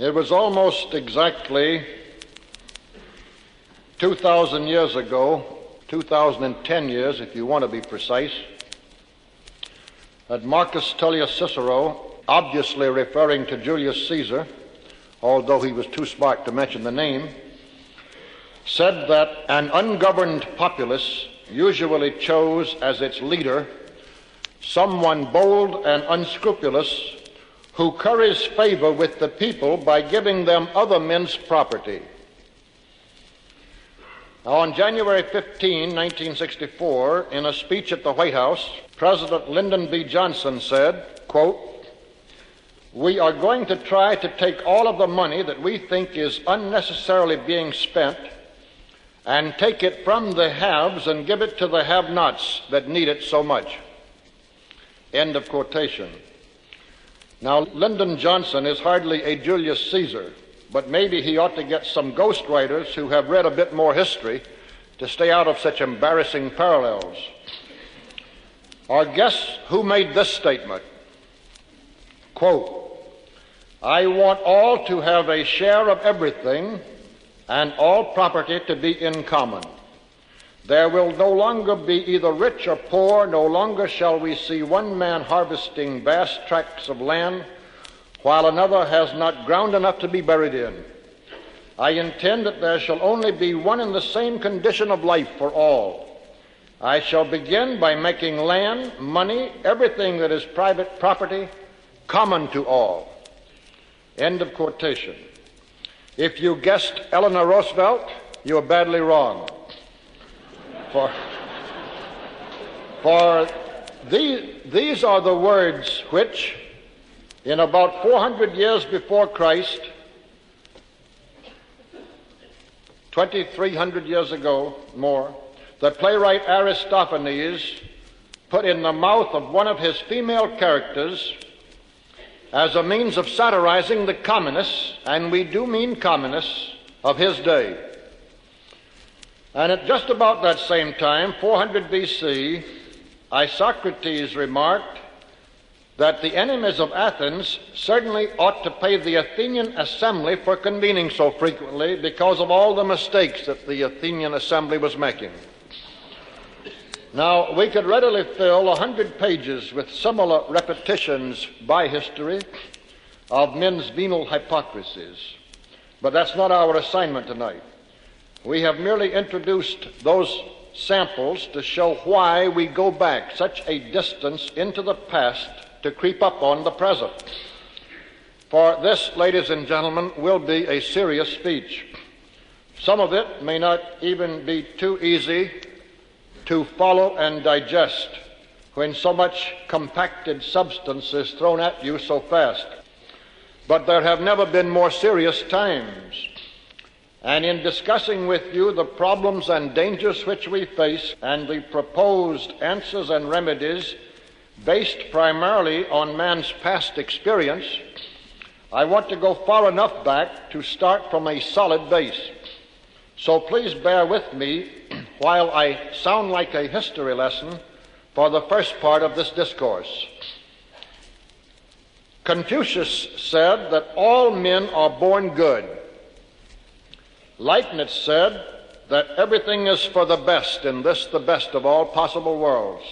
It was almost exactly 2,000 years ago, 2,010 years if you want to be precise, that Marcus Tullius Cicero, obviously referring to Julius Caesar, although he was too smart to mention the name, said that an ungoverned populace usually chose as its leader someone bold and unscrupulous who curries favor with the people by giving them other men's property. Now, on January 15, 1964, in a speech at the White House, President Lyndon B. Johnson said, quote, "We are going to try to take all of the money that we think is unnecessarily being spent and take it from the haves and give it to the have-nots that need it so much." End of quotation. Now, Lyndon Johnson is hardly a Julius Caesar, but maybe he ought to get some ghostwriters who have read a bit more history to stay out of such embarrassing parallels. Or guess who made this statement? Quote, "I want all to have a share of everything and all property to be in common. There will no longer be either rich or poor. No longer shall we see one man harvesting vast tracts of land while another has not ground enough to be buried in. I intend that there shall only be one and the same condition of life for all. I shall begin by making land, money, everything that is private property, common to all." End of quotation. If you guessed Eleanor Roosevelt, you are badly wrong. For these are the words which, in about 400 years before Christ, 2,300 years ago, more, the playwright Aristophanes put in the mouth of one of his female characters as a means of satirizing the communists, and we do mean communists, of his day. And at just about that same time, 400 BC, Isocrates remarked that the enemies of Athens certainly ought to pay the Athenian assembly for convening so frequently because of all the mistakes that the Athenian assembly was making. Now, we could readily fill 100 pages with similar repetitions by history of men's venal hypocrisies, but that's not our assignment tonight. We have merely introduced those samples to show why we go back such a distance into the past to creep up on the present. For this, ladies and gentlemen, will be a serious speech. Some of it may not even be too easy to follow and digest when so much compacted substance is thrown at you so fast. But there have never been more serious times. And in discussing with you the problems and dangers which we face and the proposed answers and remedies based primarily on man's past experience, I want to go far enough back to start from a solid base. So please bear with me while I sound like a history lesson for the first part of this discourse. Confucius said that all men are born good. Leibniz said that everything is for the best, in this the best of all possible worlds.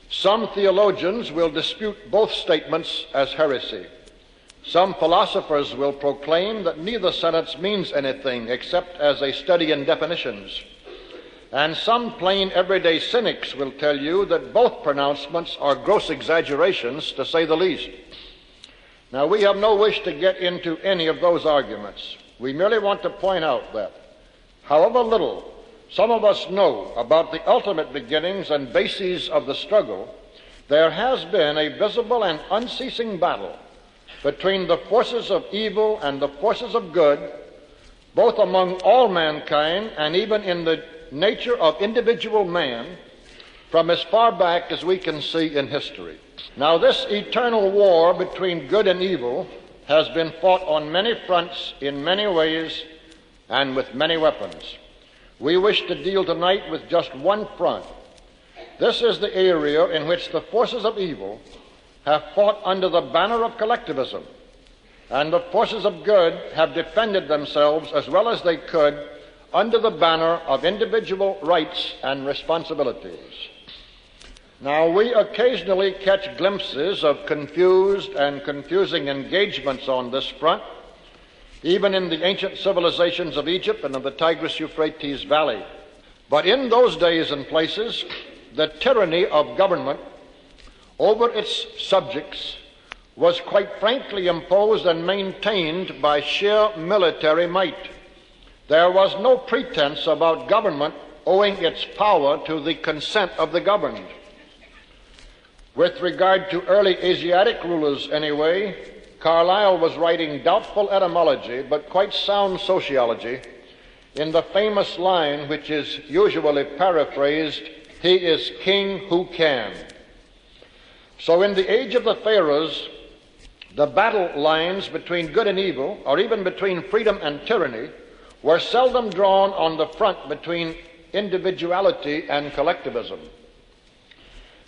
Some theologians will dispute both statements as heresy. Some philosophers will proclaim that neither sentence means anything except as a study in definitions. And some plain everyday cynics will tell you that both pronouncements are gross exaggerations, to say the least. Now, we have no wish to get into any of those arguments. We merely want to point out that, however little some of us know about the ultimate beginnings and bases of the struggle, there has been a visible and unceasing battle between the forces of evil and the forces of good, both among all mankind and even in the nature of individual man, from as far back as we can see in history. Now, this eternal war between good and evil has been fought on many fronts, in many ways, and with many weapons. We wish to deal tonight with just one front. This is the area in which the forces of evil have fought under the banner of collectivism and the forces of good have defended themselves as well as they could under the banner of individual rights and responsibilities. Now, we occasionally catch glimpses of confused and confusing engagements on this front, even in the ancient civilizations of Egypt and of the Tigris-Euphrates Valley. But in those days and places, the tyranny of government over its subjects was quite frankly imposed and maintained by sheer military might. There was no pretense about government owing its power to the consent of the governed. With regard to early Asiatic rulers, anyway, Carlyle was writing doubtful etymology but quite sound sociology in the famous line which is usually paraphrased, "He is king who can." So in the age of the pharaohs, the battle lines between good and evil, or even between freedom and tyranny, were seldom drawn on the front between individuality and collectivism.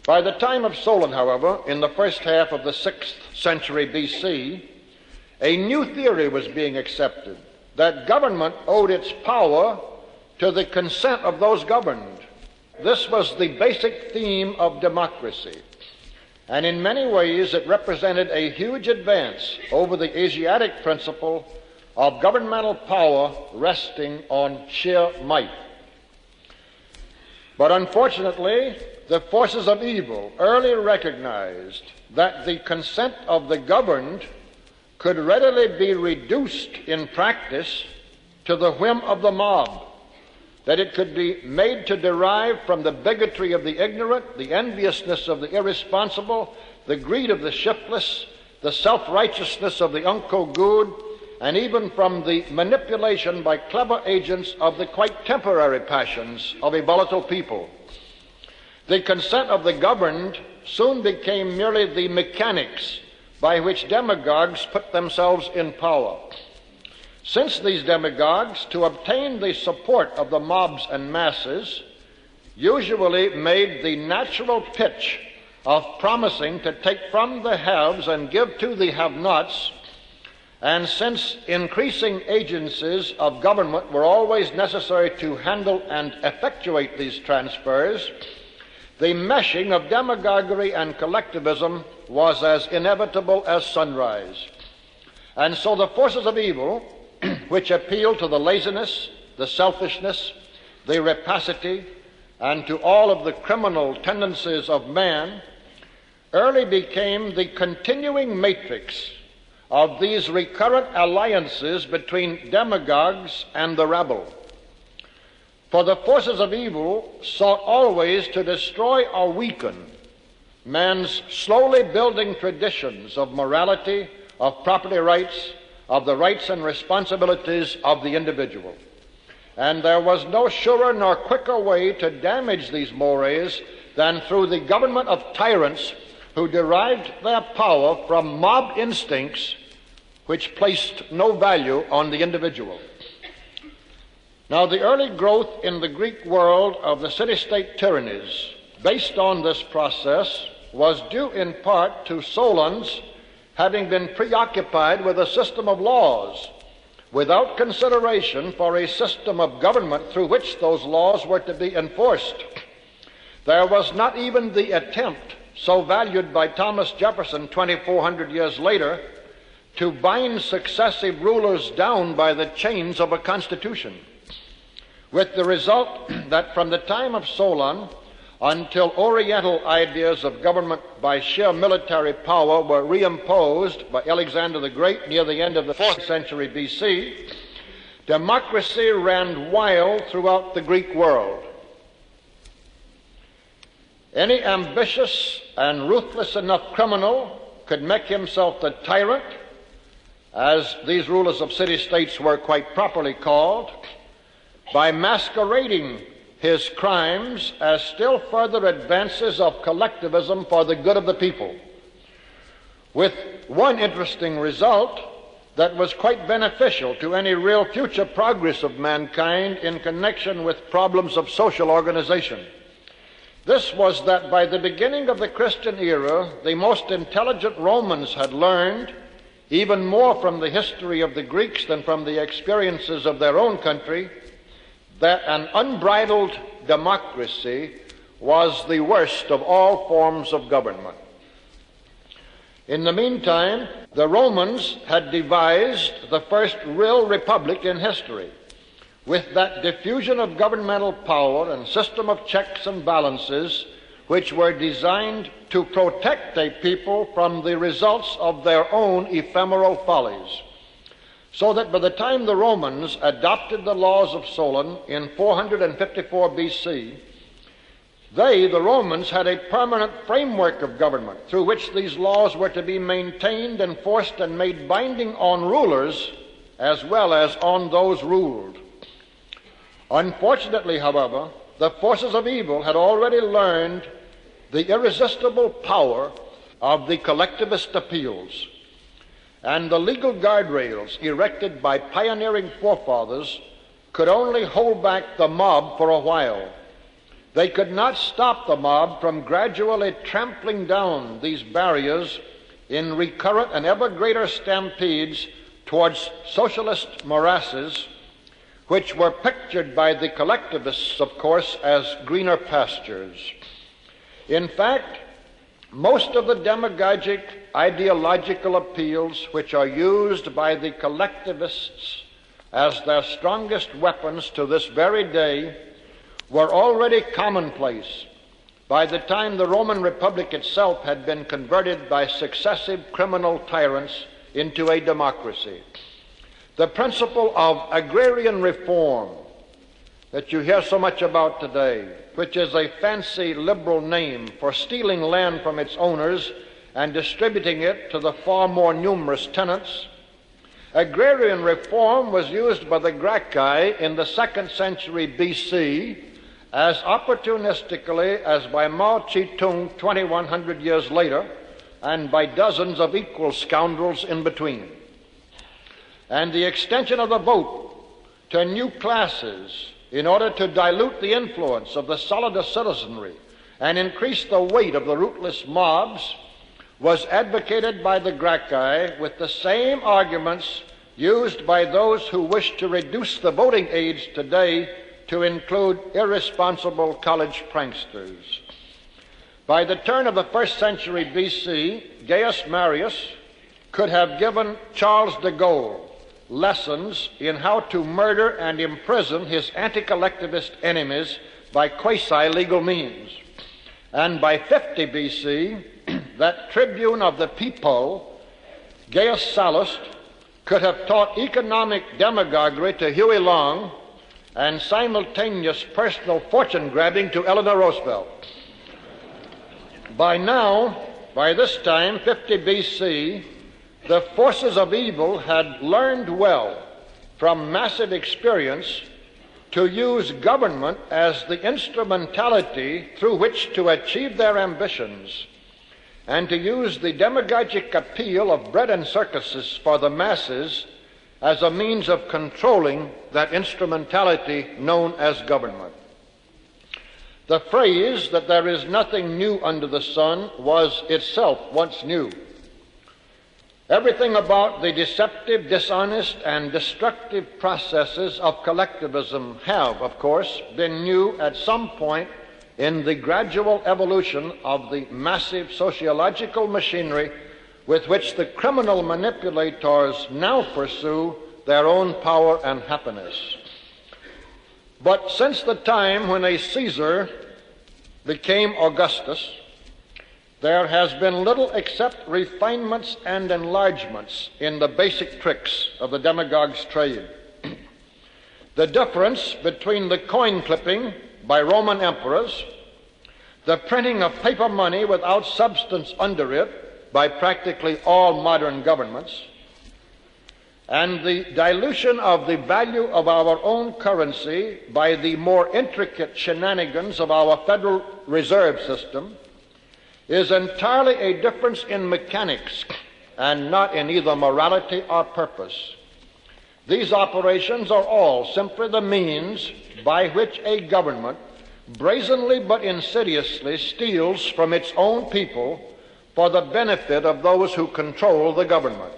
By the time of Solon, however, in the first half of the 6th century BC, a new theory was being accepted, that government owed its power to the consent of those governed. This was the basic theme of democracy, and in many ways it represented a huge advance over the Asiatic principle of governmental power resting on sheer might. But unfortunately, the forces of evil early recognized that the consent of the governed could readily be reduced in practice to the whim of the mob, that it could be made to derive from the bigotry of the ignorant, the enviousness of the irresponsible, the greed of the shiftless, the self-righteousness of the unco good, and even from the manipulation by clever agents of the quite temporary passions of a volatile people. The consent of the governed soon became merely the mechanics by which demagogues put themselves in power. Since these demagogues, to obtain the support of the mobs and masses, usually made the natural pitch of promising to take from the haves and give to the have-nots, and since increasing agencies of government were always necessary to handle and effectuate these transfers, the meshing of demagoguery and collectivism was as inevitable as sunrise. And so the forces of evil, which appealed to the laziness, the selfishness, the rapacity, and to all of the criminal tendencies of man, early became the continuing matrix of these recurrent alliances between demagogues and the rabble. For the forces of evil sought always to destroy or weaken man's slowly building traditions of morality, of property rights, of the rights and responsibilities of the individual. And there was no surer nor quicker way to damage these mores than through the government of tyrants who derived their power from mob instincts which placed no value on the individual. Now, the early growth in the Greek world of the city-state tyrannies based on this process was due in part to Solon's having been preoccupied with a system of laws without consideration for a system of government through which those laws were to be enforced. There was not even the attempt, so valued by Thomas Jefferson 2,400 years later, to bind successive rulers down by the chains of a constitution, with the result that from the time of Solon until Oriental ideas of government by sheer military power were reimposed by Alexander the Great near the end of the 4th century BC, democracy ran wild throughout the Greek world. Any ambitious and ruthless enough criminal could make himself the tyrant, as these rulers of city-states were quite properly called, by masquerading his crimes as still further advances of collectivism for the good of the people, with one interesting result that was quite beneficial to any real future progress of mankind in connection with problems of social organization. This was that by the beginning of the Christian era, the most intelligent Romans had learned, even more from the history of the Greeks than from the experiences of their own country, that an unbridled democracy was the worst of all forms of government. In the meantime, the Romans had devised the first real republic in history, with that diffusion of governmental power and system of checks and balances which were designed to protect a people from the results of their own ephemeral follies. So that by the time the Romans adopted the laws of Solon in 454 BC, they, the Romans, had a permanent framework of government through which these laws were to be maintained, enforced, and made binding on rulers as well as on those ruled. Unfortunately, however, the forces of evil had already learned the irresistible power of the collectivist appeals, and the legal guardrails erected by pioneering forefathers could only hold back the mob for a while. They could not stop the mob from gradually trampling down these barriers in recurrent and ever greater stampedes towards socialist morasses, which were pictured by the collectivists, of course, as greener pastures. In fact, most of the demagogic ideological appeals which are used by the collectivists as their strongest weapons to this very day were already commonplace by the time the Roman Republic itself had been converted by successive criminal tyrants into a democracy. The principle of agrarian reform that you hear so much about today, which is a fancy liberal name for stealing land from its owners and distributing it to the far more numerous tenants. Agrarian reform was used by the Gracchi in the 2nd century BC as opportunistically as by Mao Zedong 2100 years later, and by dozens of equal scoundrels in between. And the extension of the vote to new classes in order to dilute the influence of the solider citizenry and increase the weight of the rootless mobs was advocated by the Gracchi with the same arguments used by those who wish to reduce the voting age today to include irresponsible college pranksters. By the turn of the 1st century BC, Gaius Marius could have given Charles de Gaulle lessons in how to murder and imprison his anti-collectivist enemies by quasi-legal means. And by 50 BC, that tribune of the people, Gaius Sallust, could have taught economic demagoguery to Huey Long and simultaneous personal fortune-grabbing to Eleanor Roosevelt. By now, by this time, 50 BC, the forces of evil had learned well from massive experience to use government as the instrumentality through which to achieve their ambitions, and to use the demagogic appeal of bread and circuses for the masses as a means of controlling that instrumentality known as government. The phrase that there is nothing new under the sun was itself once new. Everything about the deceptive, dishonest, and destructive processes of collectivism have, of course, been new at some point in the gradual evolution of the massive sociological machinery with which the criminal manipulators now pursue their own power and happiness. But since the time when a Caesar became Augustus, there has been little except refinements and enlargements in the basic tricks of the demagogue's trade. The difference between the coin clipping by Roman emperors, the printing of paper money without substance under it by practically all modern governments, and the dilution of the value of our own currency by the more intricate shenanigans of our Federal Reserve System is entirely a difference in mechanics and not in either morality or purpose. These operations are all simply the means by which a government brazenly but insidiously steals from its own people for the benefit of those who control the government.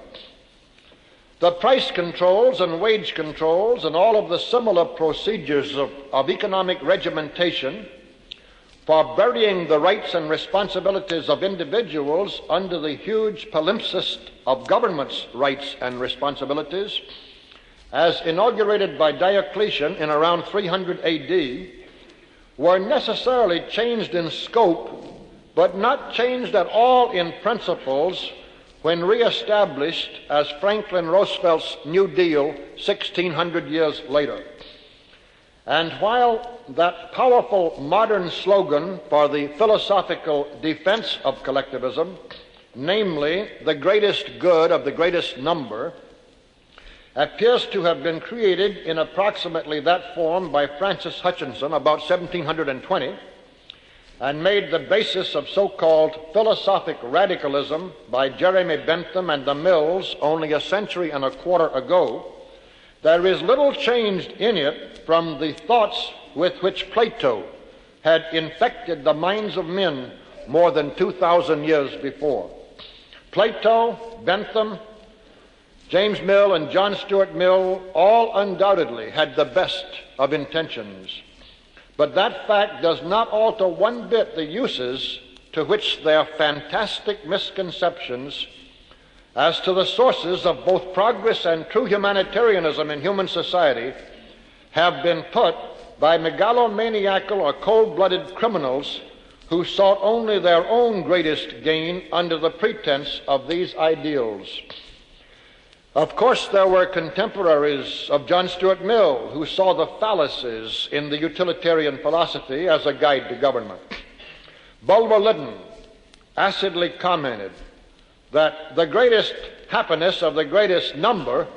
The price controls and wage controls and all of the similar procedures of economic regimentation for burying the rights and responsibilities of individuals under the huge palimpsest of government's rights and responsibilities, as inaugurated by Diocletian in around 300 AD, were necessarily changed in scope, but not changed at all in principles when reestablished as Franklin Roosevelt's New Deal 1,600 years later. And while that powerful modern slogan for the philosophical defense of collectivism, namely the greatest good of the greatest number, appears to have been created in approximately that form by Francis Hutchinson about 1720, and made the basis of so-called philosophic radicalism by Jeremy Bentham and the Mills only a century and a quarter ago, there is little changed in it from the thoughts with which Plato had infected the minds of men more than 2,000 years before. Plato, Bentham, James Mill, and John Stuart Mill all undoubtedly had the best of intentions. But that fact does not alter one bit the uses to which their fantastic misconceptions as to the sources of both progress and true humanitarianism in human society have been put by megalomaniacal or cold-blooded criminals who sought only their own greatest gain under the pretense of these ideals. Of course, there were contemporaries of John Stuart Mill who saw the fallacies in the utilitarian philosophy as a guide to government. Bulwer Lytton acidly commented that the greatest happiness of the greatest number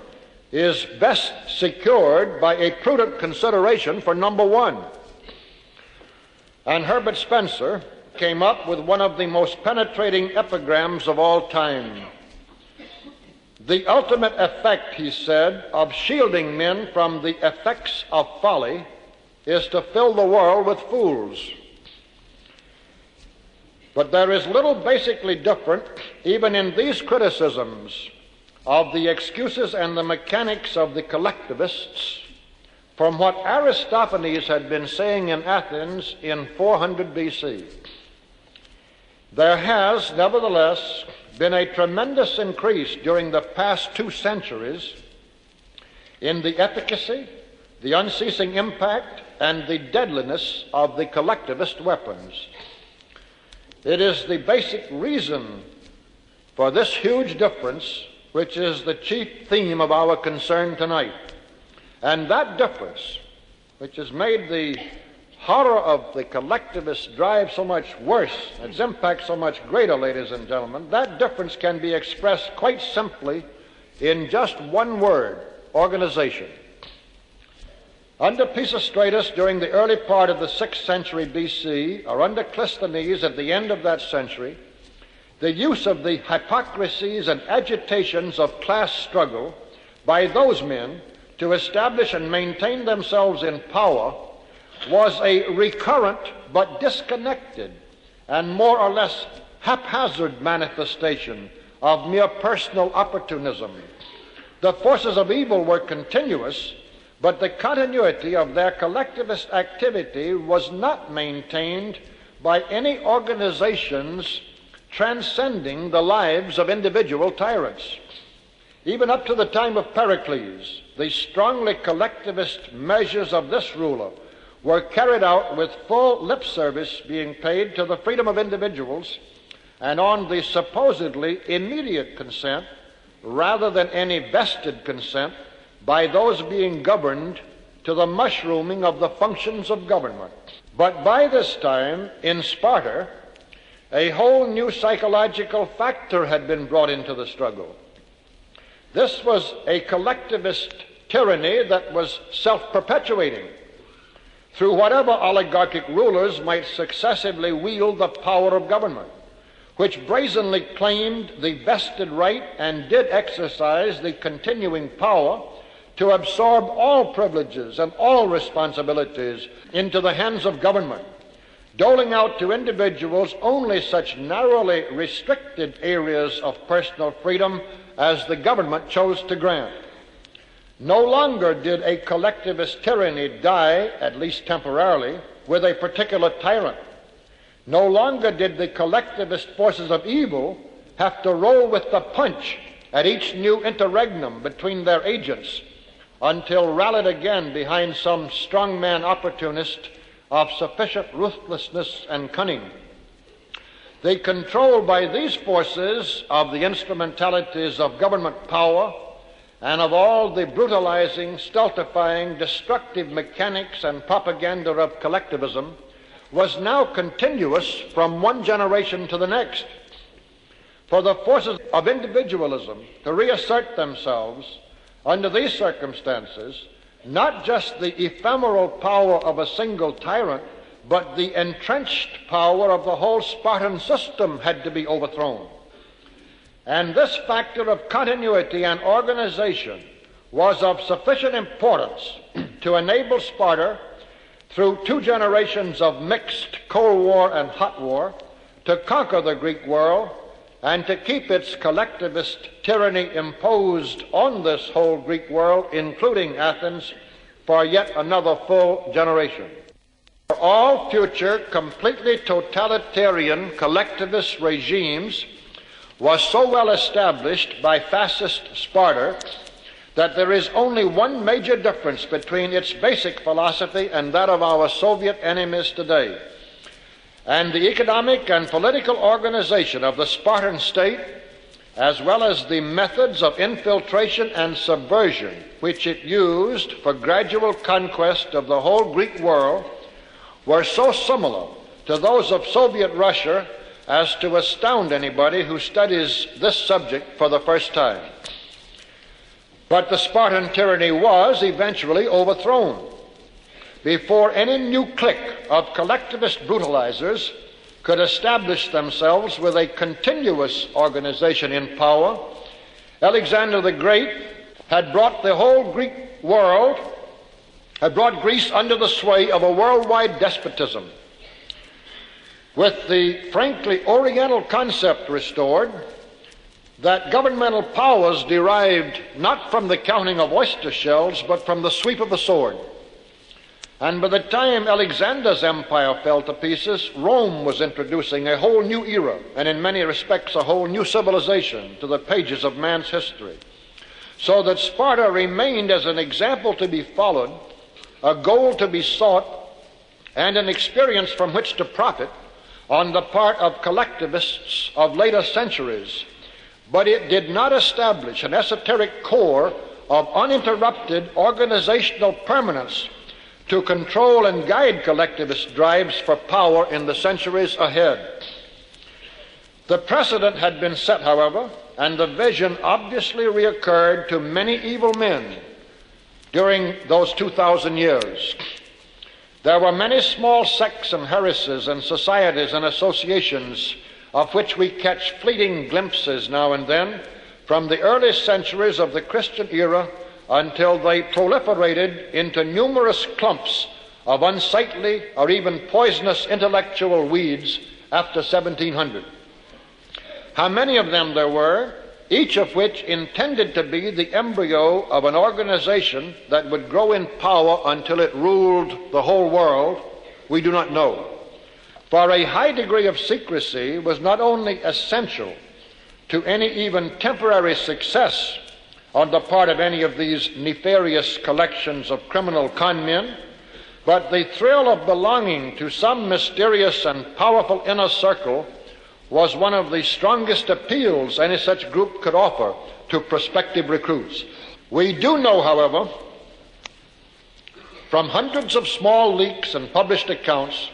is best secured by a prudent consideration for number one. And Herbert Spencer came up with one of the most penetrating epigrams of all time. The ultimate effect, he said, of shielding men from the effects of folly is to fill the world with fools. But there is little basically different, even in these criticisms of the excuses and the mechanics of the collectivists, from what Aristophanes had been saying in Athens in 400 BC. There has, nevertheless, been a tremendous increase during the past 2 centuries in the efficacy, the unceasing impact, and the deadliness of the collectivist weapons. It is the basic reason for this huge difference which is the chief theme of our concern tonight. And that difference, which has made the horror of the collectivist drive so much worse, its impact so much greater, ladies and gentlemen, that difference can be expressed quite simply in just one word: organization. Under Pisistratus during the early part of the 6th century BC, or under Clisthenes at the end of that century, the use of the hypocrisies and agitations of class struggle by those men to establish and maintain themselves in power was a recurrent but disconnected and more or less haphazard manifestation of mere personal opportunism. The forces of evil were continuous, but the continuity of their collectivist activity was not maintained by any organizations transcending the lives of individual tyrants. Even up to the time of Pericles, the strongly collectivist measures of this ruler were carried out with full lip service being paid to the freedom of individuals and on the supposedly immediate consent, rather than any vested consent, by those being governed to the mushrooming of the functions of government. But by this time, in Sparta, a whole new psychological factor had been brought into the struggle. This was a collectivist tyranny that was self-perpetuating through whatever oligarchic rulers might successively wield the power of government, which brazenly claimed the vested right and did exercise the continuing power to absorb all privileges and all responsibilities into the hands of government, doling out to individuals only such narrowly restricted areas of personal freedom as the government chose to grant. No longer did a collectivist tyranny die, at least temporarily, with a particular tyrant. No longer did the collectivist forces of evil have to roll with the punch at each new interregnum between their agents until rallied again behind some strongman opportunist of sufficient ruthlessness and cunning. The control by these forces of the instrumentalities of government power and of all the brutalizing, stultifying, destructive mechanics and propaganda of collectivism was now continuous from one generation to the next. For the forces of individualism to reassert themselves under these circumstances, not just the ephemeral power of a single tyrant, but the entrenched power of the whole Spartan system had to be overthrown. And this factor of continuity and organization was of sufficient importance to enable Sparta, through 2 generations of mixed Cold War and hot war, to conquer the Greek world and to keep its collectivist tyranny imposed on this whole Greek world, including Athens, for yet another full generation. For all future completely totalitarian collectivist regimes was so well established by fascist Sparta that there is only one major difference between its basic philosophy and that of our Soviet enemies today. And the economic and political organization of the Spartan state, as well as the methods of infiltration and subversion which it used for gradual conquest of the whole Greek world, were so similar to those of Soviet Russia as to astound anybody who studies this subject for the first time. But the Spartan tyranny was eventually overthrown before any new clique of collectivist brutalizers could establish themselves with a continuous organization in power. Alexander the Great had brought the whole Greek world, had brought Greece under the sway of a worldwide despotism. With the frankly Oriental concept restored, that governmental powers derived not from the counting of oyster shells, but from the sweep of the sword. And by the time Alexander's empire fell to pieces, Rome was introducing a whole new era, and in many respects a whole new civilization, to the pages of man's history. So that Sparta remained as an example to be followed, a goal to be sought, and an experience from which to profit on the part of collectivists of later centuries. But it did not establish an esoteric core of uninterrupted organizational permanence to control and guide collectivist drives for power in the centuries ahead. The precedent had been set, however, and the vision obviously reoccurred to many evil men during those 2,000 years. There were many small sects and heresies and societies and associations of which we catch fleeting glimpses now and then from the early centuries of the Christian era until they proliferated into numerous clumps of unsightly or even poisonous intellectual weeds after 1700. How many of them there were, each of which intended to be the embryo of an organization that would grow in power until it ruled the whole world, we do not know. For a high degree of secrecy was not only essential to any even temporary success on the part of any of these nefarious collections of criminal con men, but the thrill of belonging to some mysterious and powerful inner circle was one of the strongest appeals any such group could offer to prospective recruits. We do know, however, from hundreds of small leaks and published accounts,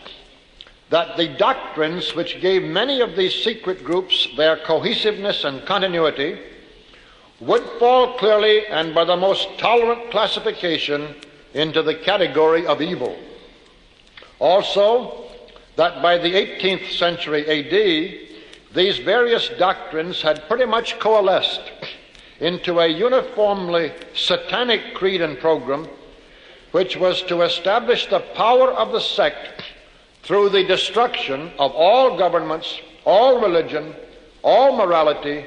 that the doctrines which gave many of these secret groups their cohesiveness and continuity would fall clearly and by the most tolerant classification into the category of evil. Also, that by the 18th century A.D., these various doctrines had pretty much coalesced into a uniformly satanic creed and program, which was to establish the power of the sect through the destruction of all governments, all religion, all morality,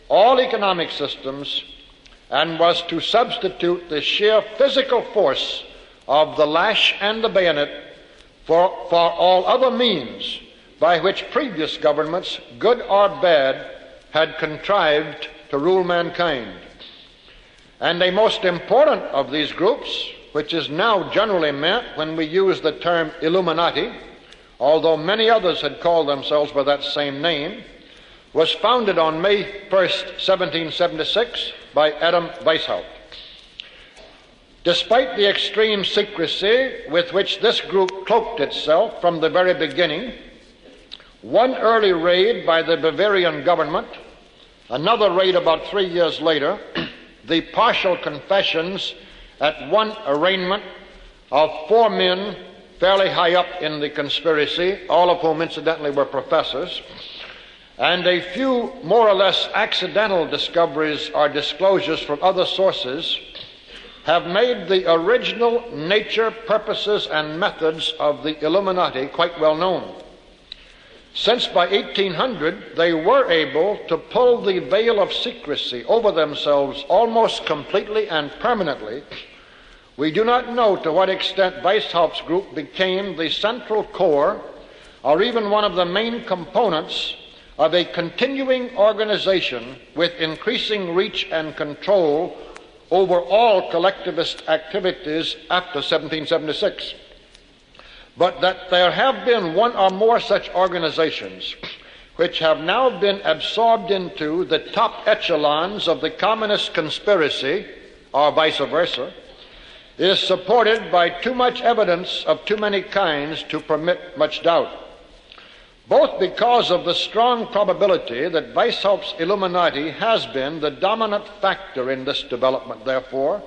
all economic systems and was to substitute the sheer physical force of the lash and the bayonet for all other means by which previous governments, good or bad, had contrived to rule mankind. And a most important of these groups, which is now generally meant when we use the term Illuminati, although many others had called themselves by that same name, was founded on May 1st, 1776 by Adam Weishaupt. Despite the extreme secrecy with which this group cloaked itself from the very beginning, one early raid by the Bavarian government, another raid about 3 years later, the partial confessions at one arraignment of 4 men fairly high up in the conspiracy, all of whom incidentally were professors, and a few more or less accidental discoveries or disclosures from other sources have made the original nature, purposes, and methods of the Illuminati quite well known. Since by 1800 they were able to pull the veil of secrecy over themselves almost completely and permanently, we do not know to what extent Weishaupt's group became the central core or even one of the main components of a continuing organization with increasing reach and control over all collectivist activities after 1776. But that there have been one or more such organizations which have now been absorbed into the top echelons of the communist conspiracy, or vice versa, is supported by too much evidence of too many kinds to permit much doubt. Both because of the strong probability that Weishaupt's Illuminati has been the dominant factor in this development, therefore,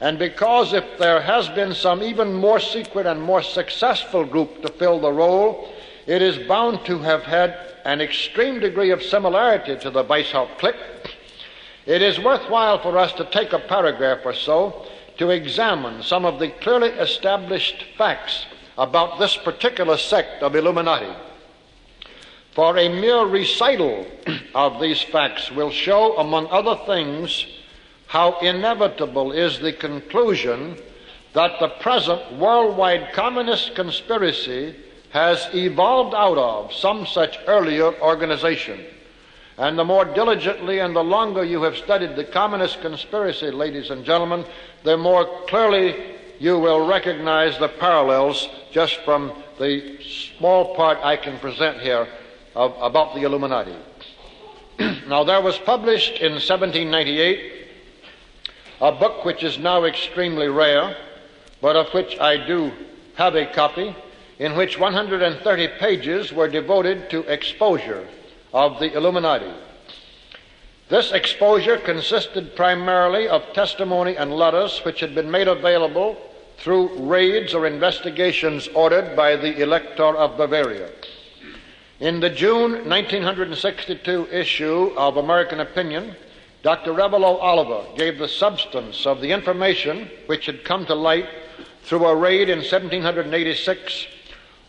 and because if there has been some even more secret and more successful group to fill the role, it is bound to have had an extreme degree of similarity to the Weishaupt clique, it is worthwhile for us to take a paragraph or so to examine some of the clearly established facts about this particular sect of Illuminati. For a mere recital of these facts will show, among other things, how inevitable is the conclusion that the present worldwide communist conspiracy has evolved out of some such earlier organization. And the more diligently and the longer you have studied the communist conspiracy, ladies and gentlemen, the more clearly you will recognize the parallels just from the small part I can present here about the Illuminati. Now, there was published in 1798 a book which is now extremely rare, but of which I do have a copy, in which 130 pages were devoted to exposure of the Illuminati. This exposure consisted primarily of testimony and letters which had been made available through raids or investigations ordered by the Elector of Bavaria. In the June 1962 issue of American Opinion, Dr. Rebelow Oliver gave the substance of the information which had come to light through a raid in 1786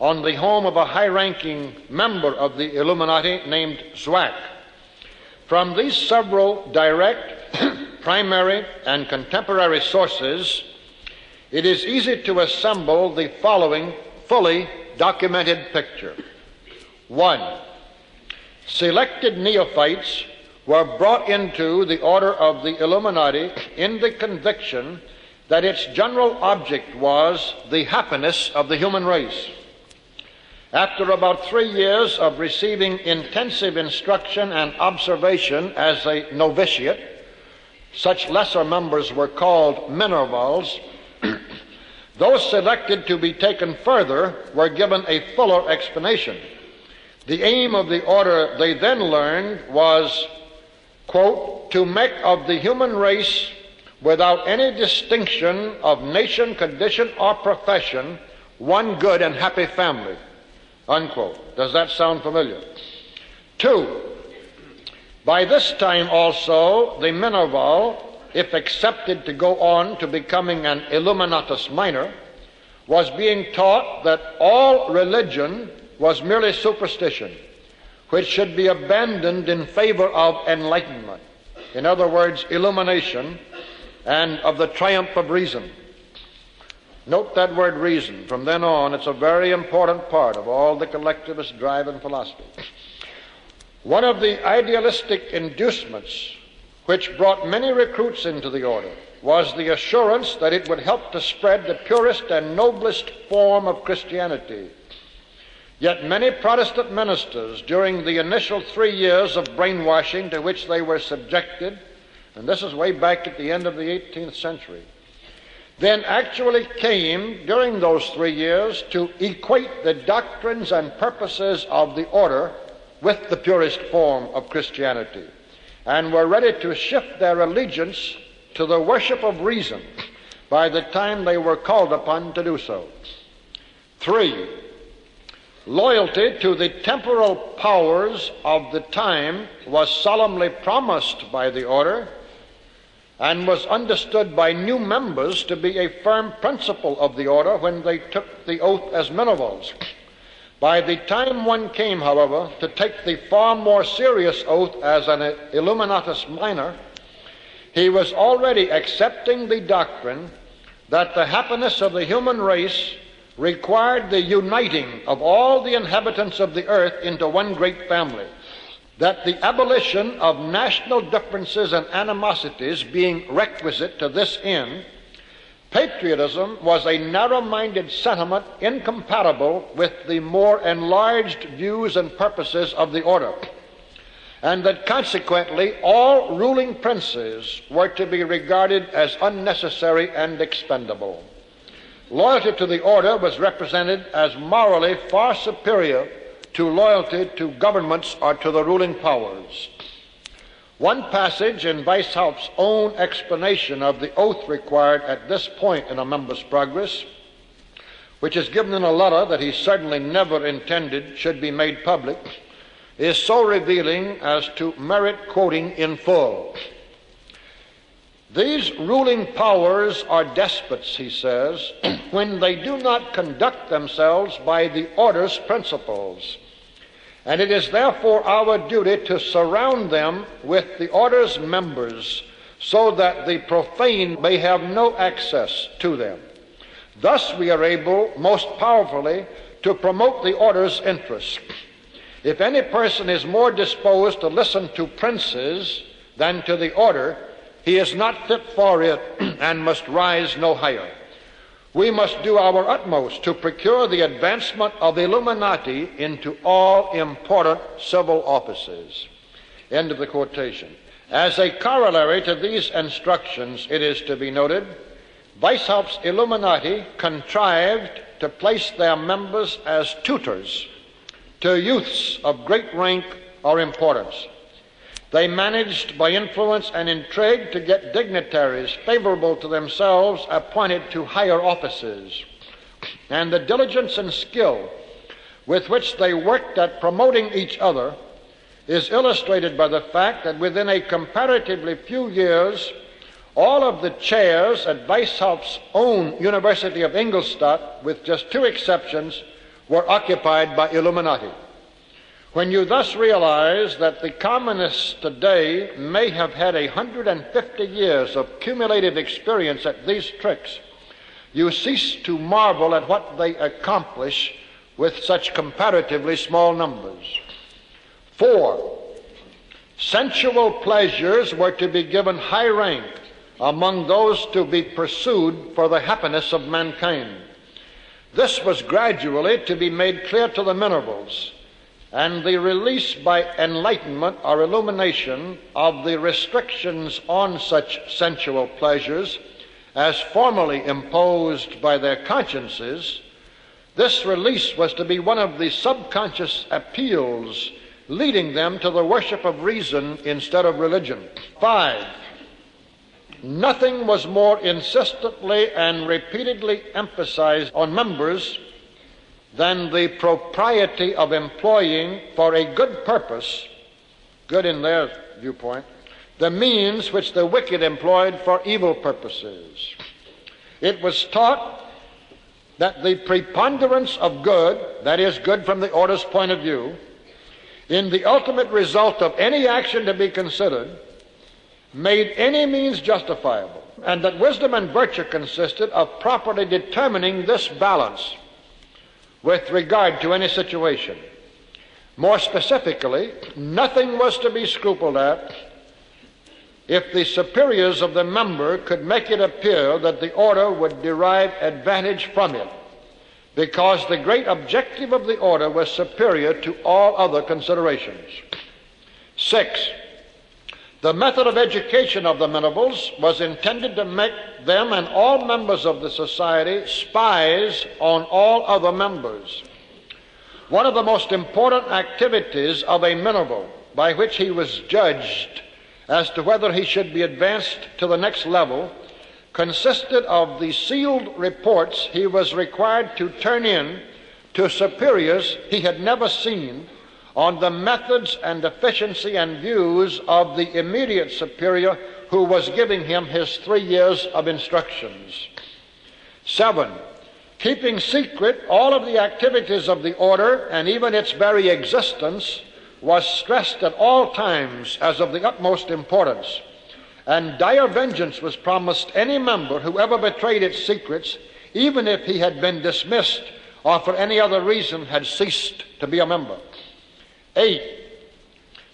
on the home of a high-ranking member of the Illuminati named Zwack. From these several direct, primary, and contemporary sources, it is easy to assemble the following fully documented picture. 1. Selected neophytes were brought into the order of the Illuminati in the conviction that its general object was the happiness of the human race. After about 3 years of receiving intensive instruction and observation as a novitiate, such lesser members were called minervals. Those selected to be taken further were given a fuller explanation. The aim of the order, they then learned, was, quote, to make of the human race, without any distinction of nation, condition, or profession, one good and happy family, unquote. Does that sound familiar? 2. By this time also, the Minerval, if accepted to go on to becoming an Illuminatus minor, was being taught that all religion was merely superstition, which should be abandoned in favor of enlightenment. in other words, illumination, and of the triumph of reason. Note that word reason. From then on, it's a very important part of all the collectivist drive in philosophy. One of the idealistic inducements which brought many recruits into the order was the assurance that it would help to spread the purest and noblest form of Christianity. Yet many Protestant ministers, during the initial 3 years of brainwashing to which they were subjected, and this is way back at the end of the 18th century, then actually came during those 3 years to equate the doctrines and purposes of the order with the purest form of Christianity, and were ready to shift their allegiance to the worship of reason by the time they were called upon to do so. 3, loyalty to the temporal powers of the time was solemnly promised by the order and was understood by new members to be a firm principle of the order when they took the oath as minivals. By the time one came, however, to take the far more serious oath as an Illuminatus minor, he was already accepting the doctrine that the happiness of the human race required the uniting of all the inhabitants of the earth into one great family, that the abolition of national differences and animosities being requisite to this end, patriotism was a narrow-minded sentiment incompatible with the more enlarged views and purposes of the order, and that consequently all ruling princes were to be regarded as unnecessary and expendable. Loyalty to the order was represented as morally far superior to loyalty to governments or to the ruling powers. One passage in Weishaupt's own explanation of the oath required at this point in a member's progress, which is given in a letter that he certainly never intended should be made public, is so revealing as to merit quoting in full. These ruling powers are despots, he says, when they do not conduct themselves by the order's principles. And it is therefore our duty to surround them with the order's members so that the profane may have no access to them. Thus we are able most powerfully to promote the order's interests. If any person is more disposed to listen to princes than to the order, he is not fit for it and must rise no higher. We must do our utmost to procure the advancement of Illuminati into all important civil offices. End of the quotation. As a corollary to these instructions, it is to be noted, Weishaupt's Illuminati contrived to place their members as tutors to youths of great rank or importance. They managed by influence and intrigue to get dignitaries favorable to themselves appointed to higher offices. And the diligence and skill with which they worked at promoting each other is illustrated by the fact that within a comparatively few years, all of the chairs at Weishaupt's own University of Ingolstadt, with just 2 exceptions, were occupied by Illuminati. When you thus realize that the communists today may have had 150 years of cumulative experience at these tricks, you cease to marvel at what they accomplish with such comparatively small numbers. 4, sensual pleasures were to be given high rank among those to be pursued for the happiness of mankind. This was gradually to be made clear to the minerals, and the release by enlightenment or illumination of the restrictions on such sensual pleasures as formerly imposed by their consciences, this release was to be one of the subconscious appeals leading them to the worship of reason instead of religion. 5, nothing was more insistently and repeatedly emphasized on members than the propriety of employing for a good purpose, good in their viewpoint, the means which the wicked employed for evil purposes. It was taught that the preponderance of good, that is, good from the order's point of view, in the ultimate result of any action to be considered, made any means justifiable, and that wisdom and virtue consisted of properly determining this balance with regard to any situation. More specifically, nothing was to be scrupled at if the superiors of the member could make it appear that the order would derive advantage from it, because the great objective of the order was superior to all other considerations. 6. The method of education of the Venables was intended to make them and all members of the society spies on all other members. One of the most important activities of a Venerable, by which he was judged as to whether he should be advanced to the next level, consisted of the sealed reports he was required to turn in to superiors he had never seen on the methods and efficiency and views of the immediate superior who was giving him his 3 years of instructions. 7. Keeping secret all of the activities of the order and even its very existence was stressed at all times as of the utmost importance, and dire vengeance was promised any member who ever betrayed its secrets, even if he had been dismissed or for any other reason had ceased to be a member. 8.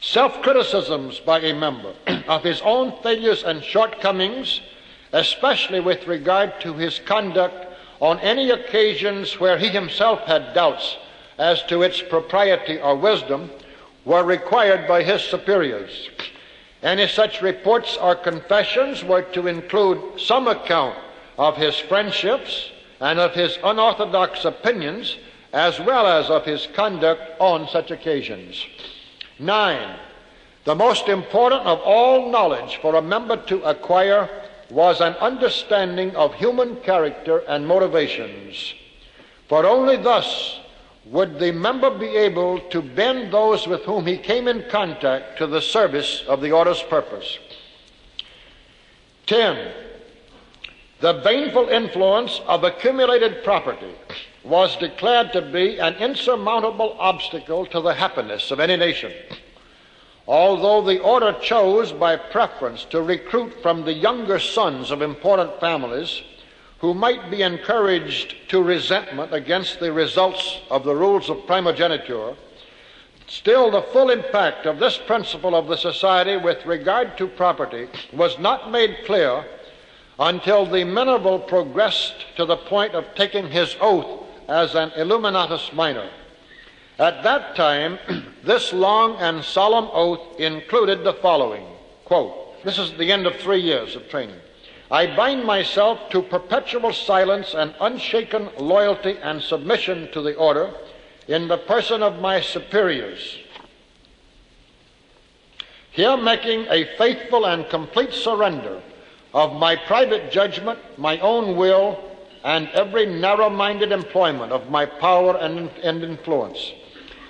Self-criticisms by a member of his own failures and shortcomings, especially with regard to his conduct on any occasions where he himself had doubts as to its propriety or wisdom, were required by his superiors. Any such reports or confessions were to include some account of his friendships and of his unorthodox opinions, as well as of his conduct on such occasions. 9. The most important of all knowledge for a member to acquire was an understanding of human character and motivations, for only thus would the member be able to bend those with whom he came in contact to the service of the order's purpose. 10. The baneful influence of accumulated property was declared to be an insurmountable obstacle to the happiness of any nation. Although the order chose by preference to recruit from the younger sons of important families who might be encouraged to resentment against the results of the rules of primogeniture, still the full impact of this principle of the society with regard to property was not made clear until the Venerable progressed to the point of taking his oath as an Illuminatus Minor. At that time, this long and solemn oath included the following, quote, this is the end of 3 years of training. I bind myself to perpetual silence and unshaken loyalty and submission to the order in the person of my superiors, here making a faithful and complete surrender of my private judgment, my own will, and every narrow-minded employment of my power and influence.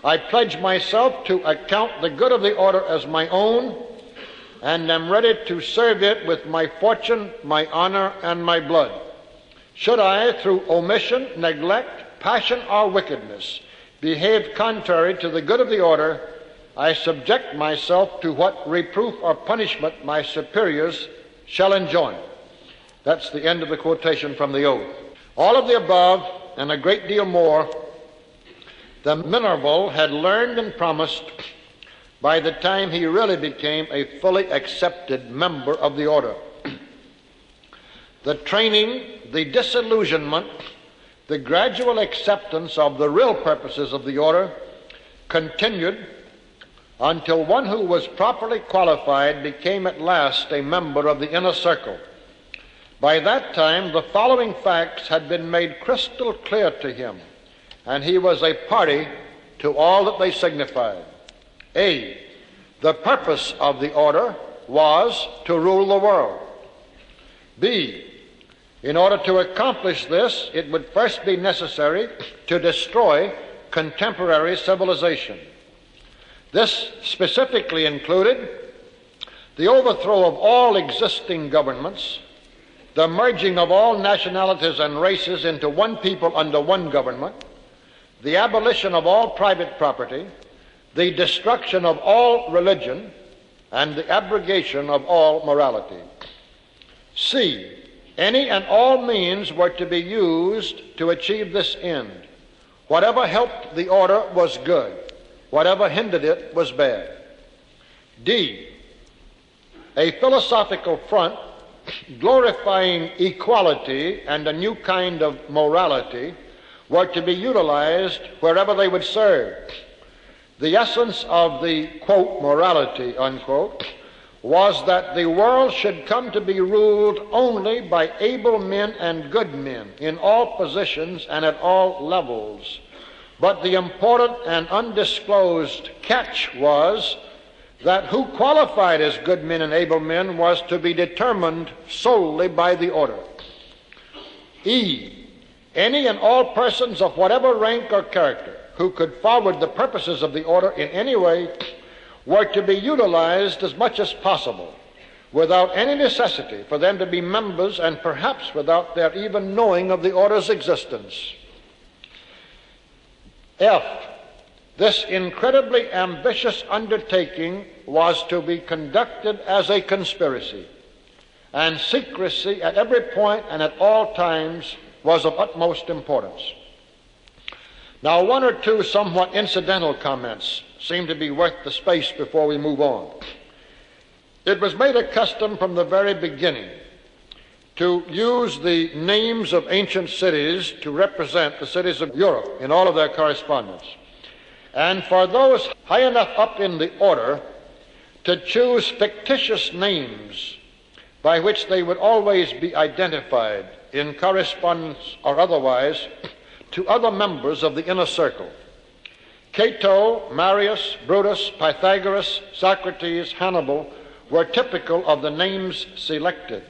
I pledge myself to account the good of the order as my own, and am ready to serve it with my fortune, my honor, and my blood. Should I, through omission, neglect, passion, or wickedness, behave contrary to the good of the order, I subject myself to what reproof or punishment my superiors shall enjoin. That's the end of the quotation from the oath. All of the above, and a great deal more, the Venerable had learned and promised by the time he really became a fully accepted member of the order. The training, the disillusionment, the gradual acceptance of the real purposes of the order continued until one who was properly qualified became at last a member of the inner circle. By that time, the following facts had been made crystal clear to him, and he was a party to all that they signified. A. The purpose of the order was to rule the world. B. In order to accomplish this, it would first be necessary to destroy contemporary civilization. This specifically included the overthrow of all existing governments, the merging of all nationalities and races into one people under one government, the abolition of all private property, the destruction of all religion, and the abrogation of all morality. C. Any and all means were to be used to achieve this end. Whatever helped the order was good. Whatever hindered it was bad. D. A philosophical front glorifying equality and a new kind of morality were to be utilized wherever they would serve. The essence of the, quote, morality, unquote, was that the world should come to be ruled only by able men and good men in all positions and at all levels. But the important and undisclosed catch was that who qualified as good men and able men was to be determined solely by the order. E. Any and all persons of whatever rank or character who could forward the purposes of the order in any way were to be utilized as much as possible, without any necessity for them to be members and perhaps without their even knowing of the order's existence. F. This incredibly ambitious undertaking was to be conducted as a conspiracy, and secrecy at every point and at all times was of utmost importance. Now, one or two somewhat incidental comments seem to be worth the space before we move on. It was made a custom from the very beginning to use the names of ancient cities to represent the cities of Europe in all of their correspondence, and for those high enough up in the order to choose fictitious names by which they would always be identified in correspondence or otherwise to other members of the inner circle. Cato, Marius, Brutus, Pythagoras, Socrates, Hannibal were typical of the names selected.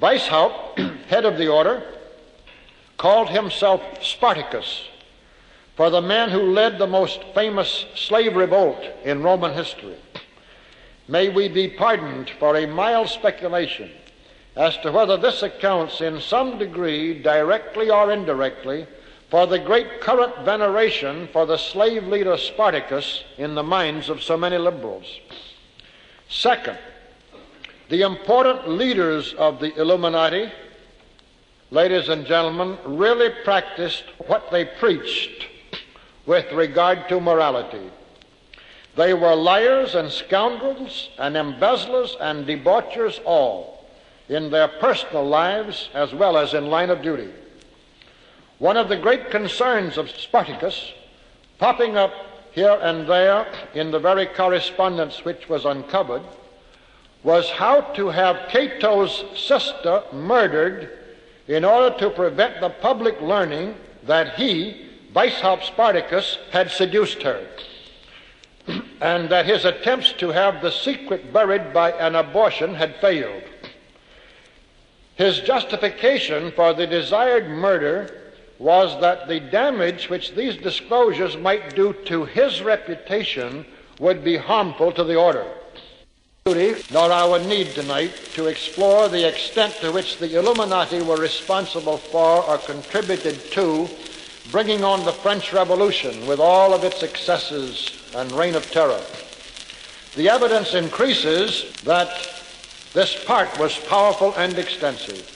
Weishaupt, head of the order, called himself Spartacus, for the man who led the most famous slave revolt in Roman history. May we be pardoned for a mild speculation as to whether this accounts in some degree, directly or indirectly, for the great current veneration for the slave leader Spartacus in the minds of so many liberals. Second, the important leaders of the Illuminati, ladies and gentlemen, really practiced what they preached with regard to morality. They were liars and scoundrels and embezzlers and debauchers all, in their personal lives as well as in line of duty. One of the great concerns of Spartacus, popping up here and there in the very correspondence which was uncovered, was how to have Cato's sister murdered in order to prevent the public learning that he, Weishaupt Spartacus, had seduced her, and that his attempts to have the secret buried by an abortion had failed. His justification for the desired murder was that the damage which these disclosures might do to his reputation would be harmful to the order. Nor our need tonight to explore the extent to which the Illuminati were responsible for or contributed to bringing on the French Revolution with all of its excesses and reign of terror. The evidence increases that this part was powerful and extensive.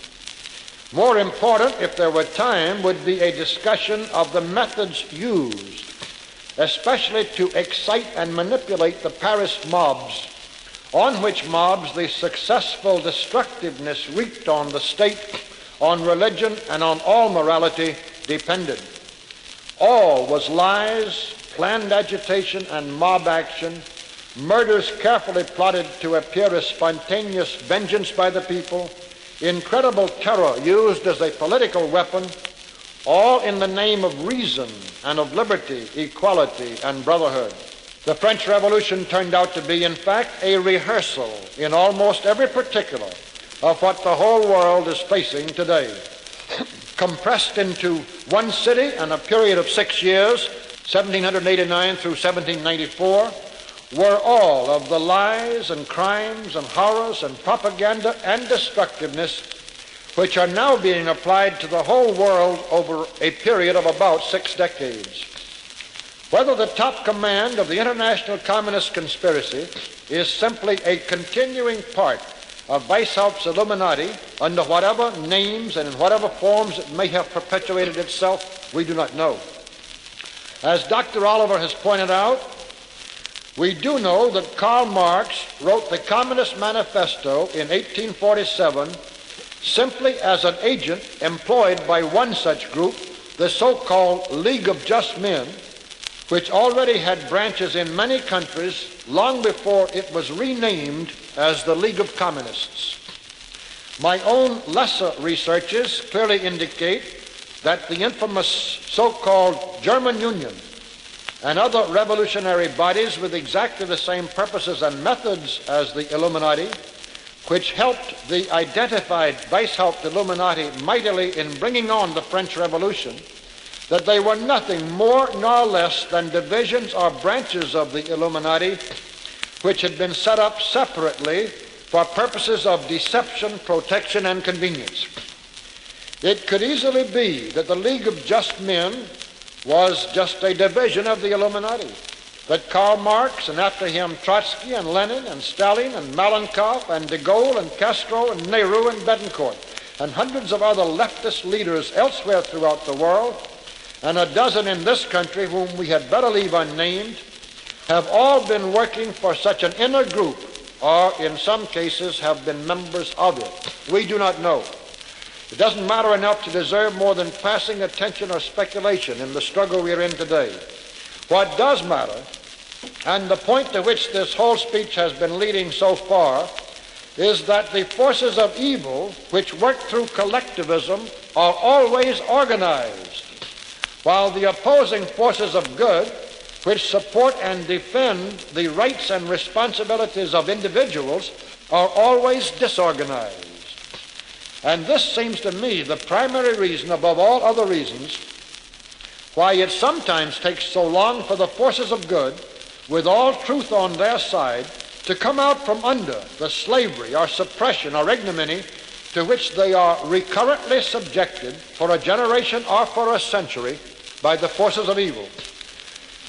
More important, if there were time, would be a discussion of the methods used, especially to excite and manipulate the Paris mobs, on which mobs the successful destructiveness wreaked on the state, on religion, and on all morality depended. All was lies, planned agitation, and mob action, murders carefully plotted to appear as spontaneous vengeance by the people, incredible terror used as a political weapon, all in the name of reason and of liberty, equality, and brotherhood. The French Revolution turned out to be, in fact, a rehearsal in almost every particular of what the whole world is facing today. Compressed into one city and a period of 6 years, 1789 through 1794, were all of the lies and crimes and horrors and propaganda and destructiveness which are now being applied to the whole world over a period of about 6 decades. Whether the top command of the international communist conspiracy is simply a continuing part of Weishaupt's Illuminati under whatever names and in whatever forms it may have perpetuated itself, we do not know. As Dr. Oliver has pointed out, we do know that Karl Marx wrote the Communist Manifesto in 1847 simply as an agent employed by one such group, the so-called League of Just Men, which already had branches in many countries long before it was renamed as the League of Communists. My own lesser researches clearly indicate that the infamous so-called German Union and other revolutionary bodies with exactly the same purposes and methods as the Illuminati, which helped the identified Weishaupt Illuminati mightily in bringing on the French Revolution, that they were nothing more nor less than divisions or branches of the Illuminati which had been set up separately for purposes of deception, protection, and convenience. It could easily be that the League of Just Men was just a division of the Illuminati, that Karl Marx and after him Trotsky and Lenin and Stalin and Malenkov and de Gaulle and Castro and Nehru and Betancourt and hundreds of other leftist leaders elsewhere throughout the world, and a dozen in this country whom we had better leave unnamed, have all been working for such an inner group, or in some cases have been members of it. We do not know. It doesn't matter enough to deserve more than passing attention or speculation in the struggle we are in today. What does matter, and the point to which this whole speech has been leading so far, is that the forces of evil which work through collectivism are always organized, while the opposing forces of good, which support and defend the rights and responsibilities of individuals, are always disorganized. And this seems to me the primary reason, above all other reasons, why it sometimes takes so long for the forces of good, with all truth on their side, to come out from under the slavery or suppression or ignominy to which they are recurrently subjected for a generation or for a century by the forces of evil.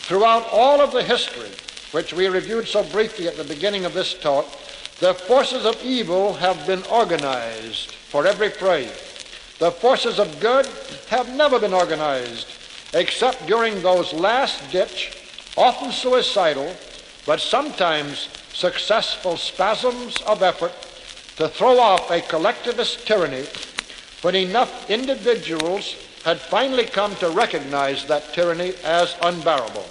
Throughout all of the history, which we reviewed so briefly at the beginning of this talk, the forces of evil have been organized for every fray. The forces of good have never been organized, except during those last-ditch, often suicidal, but sometimes successful spasms of effort to throw off a collectivist tyranny when enough individuals had finally come to recognize that tyranny as unbearable.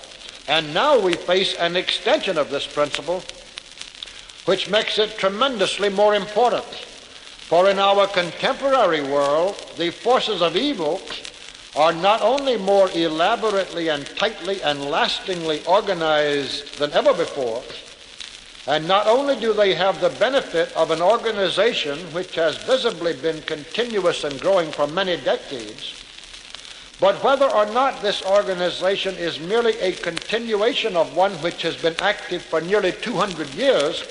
And now we face an extension of this principle, which makes it tremendously more important. For in our contemporary world, the forces of evil are not only more elaborately and tightly and lastingly organized than ever before, and not only do they have the benefit of an organization which has visibly been continuous and growing for many decades, but whether or not this organization is merely a continuation of one which has been active for nearly 200 years,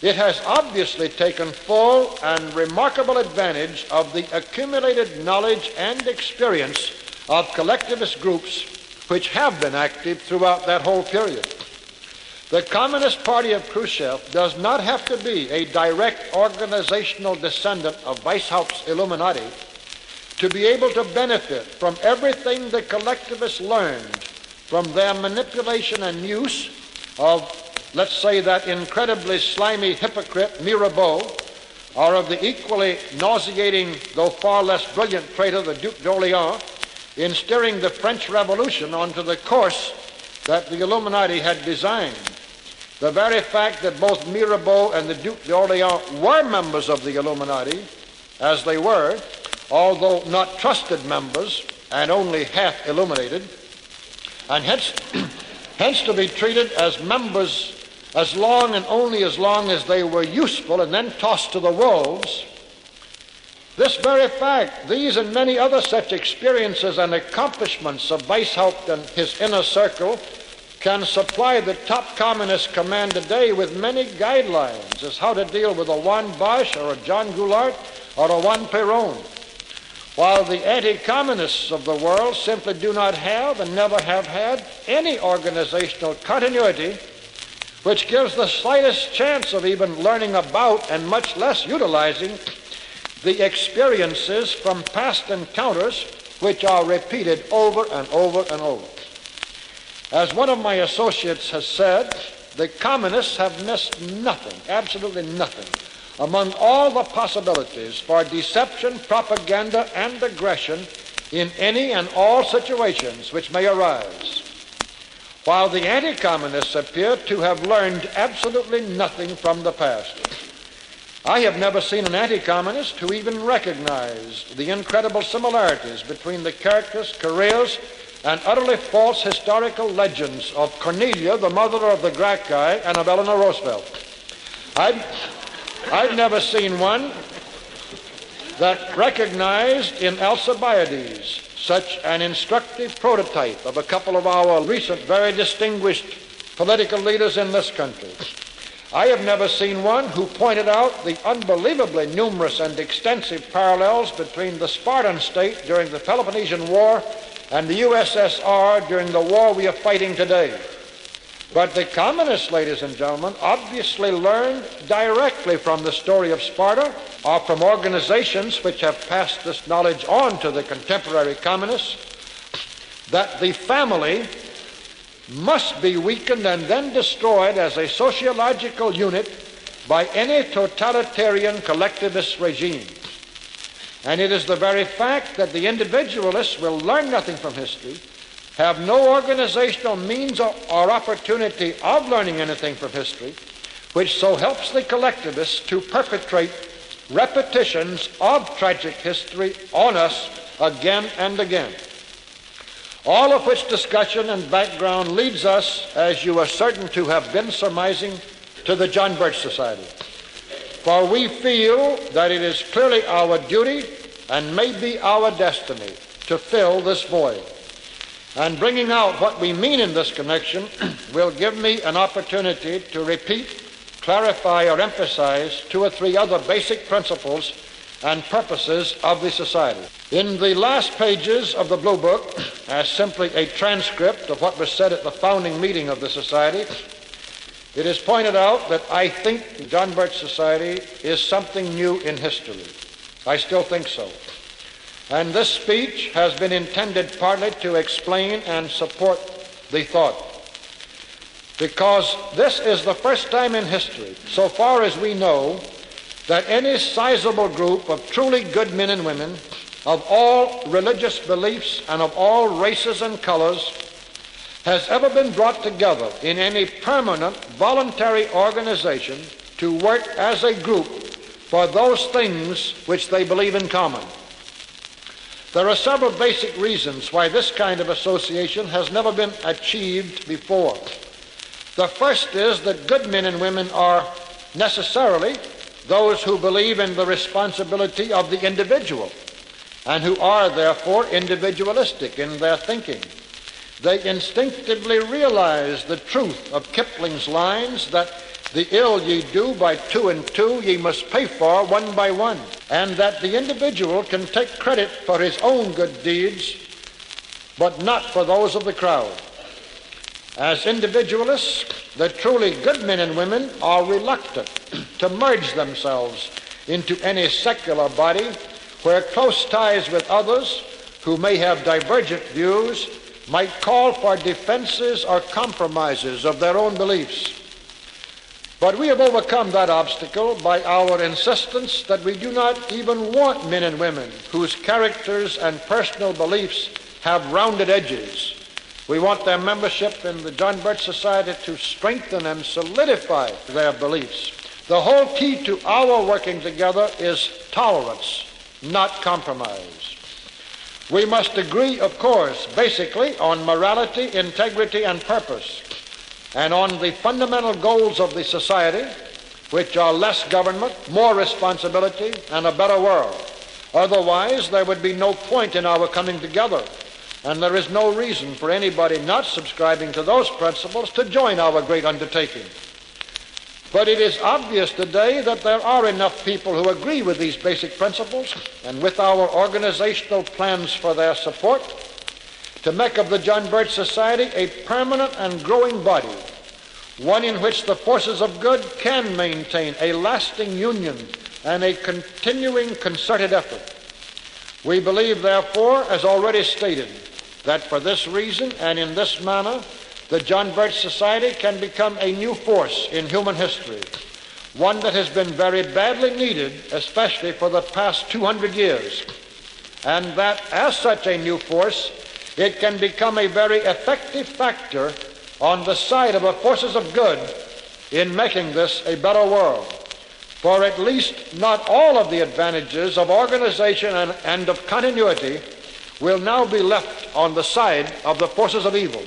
it has obviously taken full and remarkable advantage of the accumulated knowledge and experience of collectivist groups which have been active throughout that whole period. The Communist Party of Khrushchev does not have to be a direct organizational descendant of Weishaupt's Illuminati to be able to benefit from everything the collectivists learned from their manipulation and use of, let's say, that incredibly slimy hypocrite Mirabeau, or of the equally nauseating, though far less brilliant traitor, the Duc d'Orléans, in steering the French Revolution onto the course that the Illuminati had designed. The very fact that both Mirabeau and the Duc d'Orléans were members of the Illuminati, as they were, although not trusted members and only half illuminated, and hence to be treated as members as long and only as long as they were useful and then tossed to the wolves. This very fact, these and many other such experiences and accomplishments of Weishaupt and his inner circle can supply the top communist command today with many guidelines as how to deal with a Juan Bosch or a John Goulart or a Juan Perón. while the anti-communists of the world simply do not have and never have had any organizational continuity which gives the slightest chance of even learning about and much less utilizing the experiences from past encounters which are repeated over and over and over. As one of my associates has said, the communists have missed nothing, absolutely nothing, among all the possibilities for deception, propaganda, and aggression in any and all situations which may arise, while the anti-communists appear to have learned absolutely nothing from the past. I have never seen an anti-communist who even recognized the incredible similarities between the characters, careers, and utterly false historical legends of Cornelia, the mother of the Gracchi, and of Eleanor Roosevelt. I've never seen one that recognized in Alcibiades such an instructive prototype of a couple of our recent very distinguished political leaders in this country. I have never seen one who pointed out the unbelievably numerous and extensive parallels between the Spartan state during the Peloponnesian War and the USSR during the war we are fighting today. But the communists, ladies and gentlemen, obviously learned directly from the story of Sparta or from organizations which have passed this knowledge on to the contemporary communists that the family must be weakened and then destroyed as a sociological unit by any totalitarian collectivist regime. And it is the very fact that the individualists will learn nothing from history, have no organizational means or opportunity of learning anything from history, which so helps the collectivists to perpetrate repetitions of tragic history on us again and again. All of which discussion and background leads us, as you are certain to have been surmising, to the John Birch Society. For we feel that it is clearly our duty and may be our destiny to fill this void. And bringing out what we mean in this connection will give me an opportunity to repeat, clarify, or emphasize two or three other basic principles and purposes of the Society. In the last pages of the Blue Book, as simply a transcript of what was said at the founding meeting of the Society, it is pointed out that I think the John Birch Society is something new in history. I still think so. And this speech has been intended partly to explain and support the thought. Because this is the first time in history, so far as we know, that any sizable group of truly good men and women of all religious beliefs and of all races and colors has ever been brought together in any permanent voluntary organization to work as a group for those things which they believe in common. There are several basic reasons why this kind of association has never been achieved before. The first is that good men and women are necessarily those who believe in the responsibility of the individual and who are therefore individualistic in their thinking. They instinctively realize the truth of Kipling's lines that the ill ye do by two and two ye must pay for one by one, and that the individual can take credit for his own good deeds, but not for those of the crowd. As individualists, the truly good men and women are reluctant to merge themselves into any secular body where close ties with others who may have divergent views might call for defenses or compromises of their own beliefs. But we have overcome that obstacle by our insistence that we do not even want men and women whose characters and personal beliefs have rounded edges. We want their membership in the John Birch Society to strengthen and solidify their beliefs. The whole key to our working together is tolerance, not compromise. We must agree, of course, basically on morality, integrity, and purpose, and on the fundamental goals of the society, which are less government, more responsibility, and a better world. Otherwise, there would be no point in our coming together, and there is no reason for anybody not subscribing to those principles to join our great undertaking. But it is obvious today that there are enough people who agree with these basic principles and with our organizational plans for their support to make of the John Birch Society a permanent and growing body, one in which the forces of good can maintain a lasting union and a continuing concerted effort. We believe, therefore, as already stated, that for this reason and in this manner, the John Birch Society can become a new force in human history, one that has been very badly needed, especially for the past 200 years, and that as such a new force, it can become a very effective factor on the side of the forces of good in making this a better world. For at least not all of the advantages of organization and of continuity will now be left on the side of the forces of evil.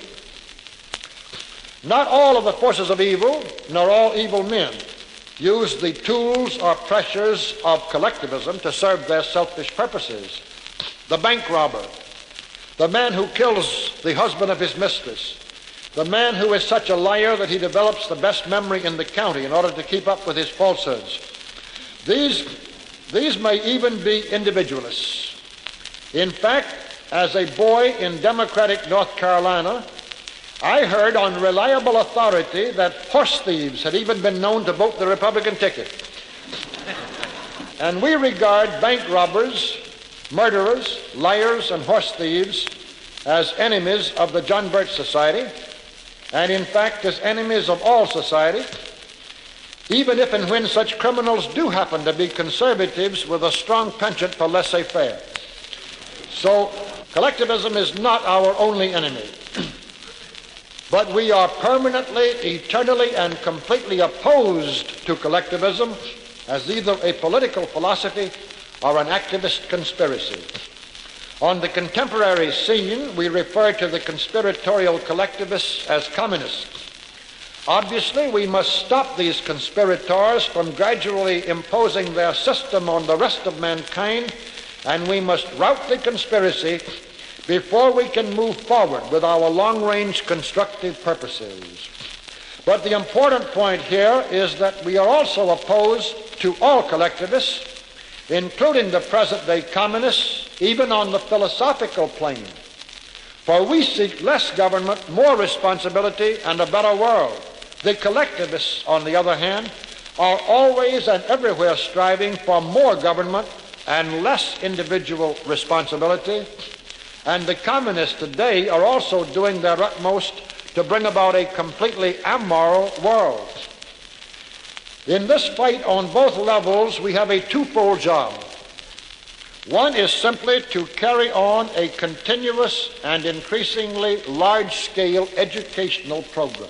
Not all of the forces of evil, nor all evil men, use the tools or pressures of collectivism to serve their selfish purposes. The bank robber, the man who kills the husband of his mistress, the man who is such a liar that he develops the best memory in the county in order to keep up with his falsehoods. These may even be individualists. In fact, as a boy in democratic North Carolina, I heard on reliable authority that horse thieves had even been known to vote the Republican ticket. And we regard bank robbers, murderers, liars, and horse thieves as enemies of the John Birch Society, and in fact as enemies of all society, even if and when such criminals do happen to be conservatives with a strong penchant for laissez-faire. So collectivism is not our only enemy. But we are permanently, eternally, and completely opposed to collectivism as either a political philosophy or an activist conspiracy. On the contemporary scene, we refer to the conspiratorial collectivists as communists. Obviously, we must stop these conspirators from gradually imposing their system on the rest of mankind, and we must rout the conspiracy before we can move forward with our long-range constructive purposes. But the important point here is that we are also opposed to all collectivists, including the present-day communists, even on the philosophical plane. For we seek less government, more responsibility, and a better world. The collectivists, on the other hand, are always and everywhere striving for more government and less individual responsibility. And the communists today are also doing their utmost to bring about a completely amoral world. In this fight on both levels, we have a twofold job. One is simply to carry on a continuous and increasingly large-scale educational program.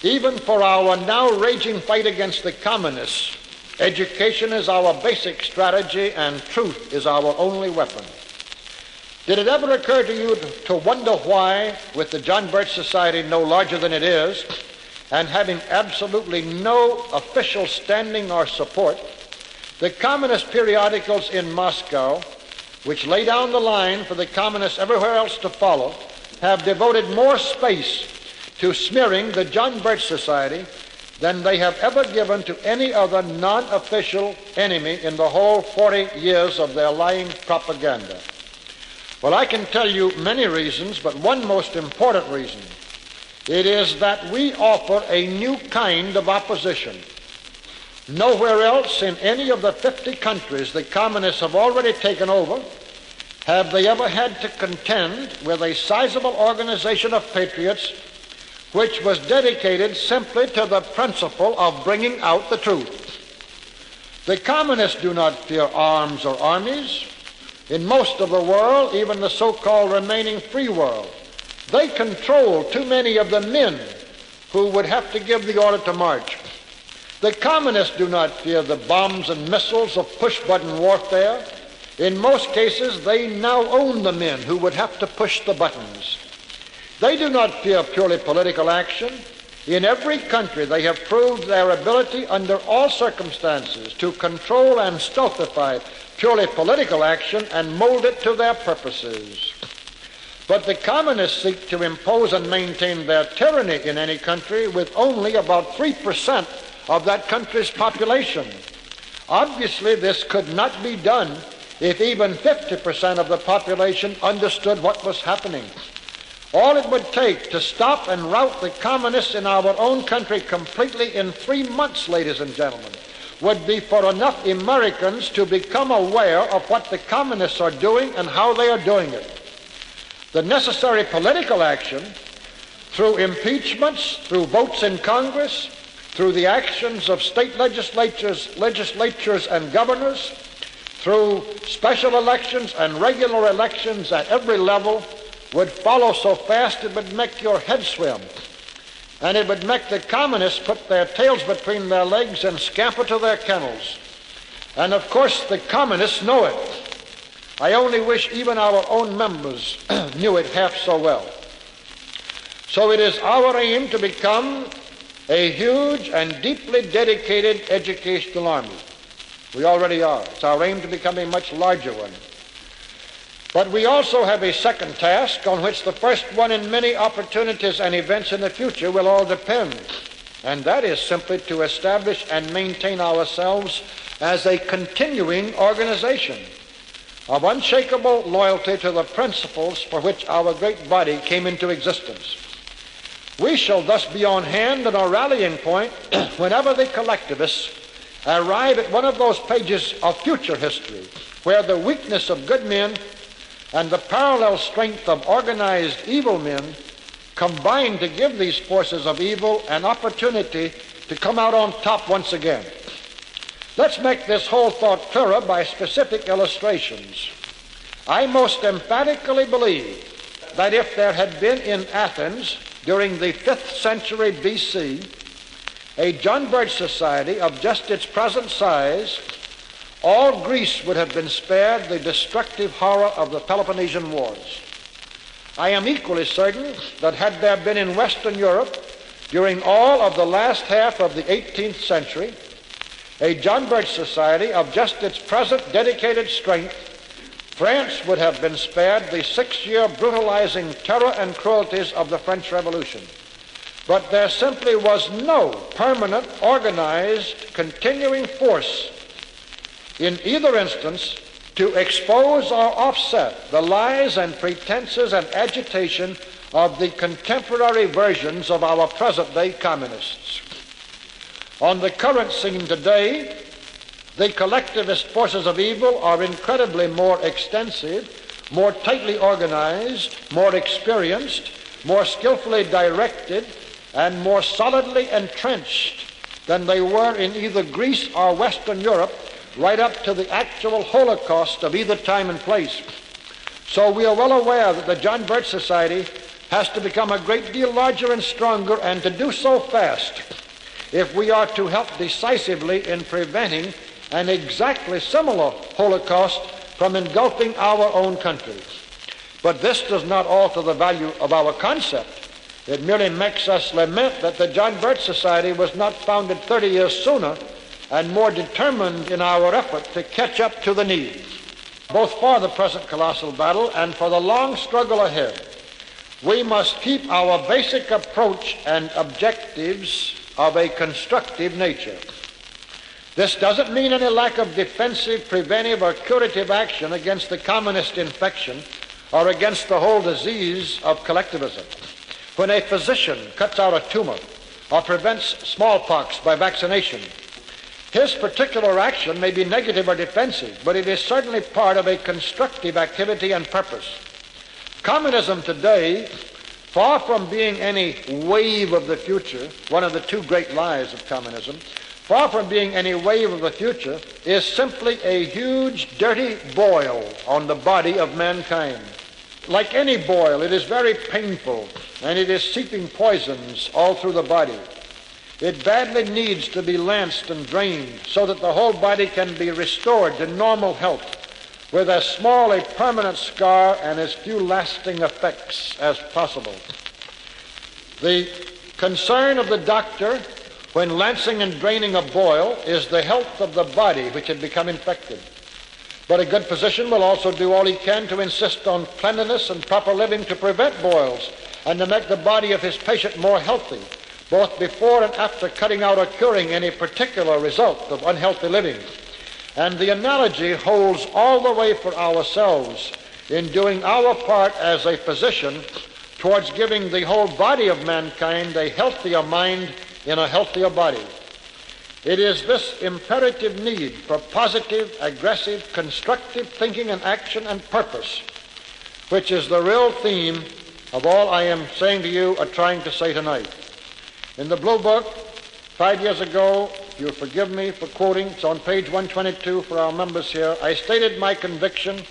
Even for our now raging fight against the communists, education is our basic strategy and truth is our only weapon. Did it ever occur to you to wonder why, with the John Birch Society no larger than it is, and having absolutely no official standing or support, the communist periodicals in Moscow, which lay down the line for the communists everywhere else to follow, have devoted more space to smearing the John Birch Society than they have ever given to any other non-official enemy in the whole 40 years of their lying propaganda? Well, I can tell you many reasons, but one most important reason. It is that we offer a new kind of opposition. Nowhere else in any of the 50 countries the communists have already taken over have they ever had to contend with a sizable organization of patriots which was dedicated simply to the principle of bringing out the truth. The communists do not fear arms or armies. In most of the world, even the so-called remaining free world, they control too many of the men who would have to give the order to march. The communists do not fear the bombs and missiles of push-button warfare. In most cases, they now own the men who would have to push the buttons. They do not fear purely political action. In every country, they have proved their ability under all circumstances to control and stultify purely political action and mold it to their purposes. But the communists seek to impose and maintain their tyranny in any country with only about 3% of that country's population. Obviously, this could not be done if even 50% of the population understood what was happening. All it would take to stop and rout the communists in our own country completely in 3 months, ladies and gentlemen, would be for enough Americans to become aware of what the communists are doing and how they are doing it. The necessary political action, through impeachments, through votes in Congress, through the actions of state legislatures and governors, through special elections and regular elections at every level, would follow so fast it would make your head swim. And it would make the communists put their tails between their legs and scamper to their kennels. And of course the communists know it. I only wish even our own members knew it half so well. So it is our aim to become a huge and deeply dedicated educational army. We already are. It's our aim to become a much larger one. But we also have a second task on which the first one in many opportunities and events in the future will all depend. And that is simply to establish and maintain ourselves as a continuing organization of unshakable loyalty to the principles for which our great body came into existence. We shall thus be on hand and a rallying point whenever the collectivists arrive at one of those pages of future history where the weakness of good men and the parallel strength of organized evil men combine to give these forces of evil an opportunity to come out on top once again. Let's make this whole thought clearer by specific illustrations. I most emphatically believe that if there had been in Athens during the 5th century BC a John Birch Society of just its present size, all Greece would have been spared the destructive horror of the Peloponnesian Wars. I am equally certain that had there been in Western Europe during all of the last half of the 18th century a John Birch Society of just its present dedicated strength, France would have been spared the 6-year brutalizing terror and cruelties of the French Revolution. But there simply was no permanent, organized, continuing force in either instance to expose or offset the lies and pretenses and agitation of the contemporary versions of our present-day communists. On the current scene today, the collectivist forces of evil are incredibly more extensive, more tightly organized, more experienced, more skillfully directed, and more solidly entrenched than they were in either Greece or Western Europe right up to the actual Holocaust of either time and place. So we are well aware that the John Birch Society has to become a great deal larger and stronger, and to do so fast if we are to help decisively in preventing an exactly similar Holocaust from engulfing our own country. But this does not alter the value of our concept. It merely makes us lament that the John Birch Society was not founded 30 years sooner and more determined in our effort to catch up to the need, both for the present colossal battle and for the long struggle ahead. We must keep our basic approach and objectives of a constructive nature. This doesn't mean any lack of defensive, preventive, or curative action against the communist infection or against the whole disease of collectivism. When a physician cuts out a tumor or prevents smallpox by vaccination, his particular action may be negative or defensive, but it is certainly part of a constructive activity and purpose. Communism today, far from being any wave of the future, one of the two great lies of communism, far from being any wave of the future, is simply a huge, dirty boil on the body of mankind. Like any boil, it is very painful, and it is seeping poisons all through the body. It badly needs to be lanced and drained so that the whole body can be restored to normal health with as small a permanent scar and as few lasting effects as possible. The concern of the doctor when lancing and draining a boil is the health of the body which had become infected. But a good physician will also do all he can to insist on cleanliness and proper living to prevent boils and to make the body of his patient more healthy, both before and after cutting out or curing any particular result of unhealthy living. And the analogy holds all the way for ourselves in doing our part as a physician towards giving the whole body of mankind a healthier mind in a healthier body. It is this imperative need for positive, aggressive, constructive thinking and action and purpose which is the real theme of all I am saying to you or trying to say tonight. In the Blue Book, 5 years ago, if you'll forgive me for quoting, it's on page 122 for our members here, I stated my conviction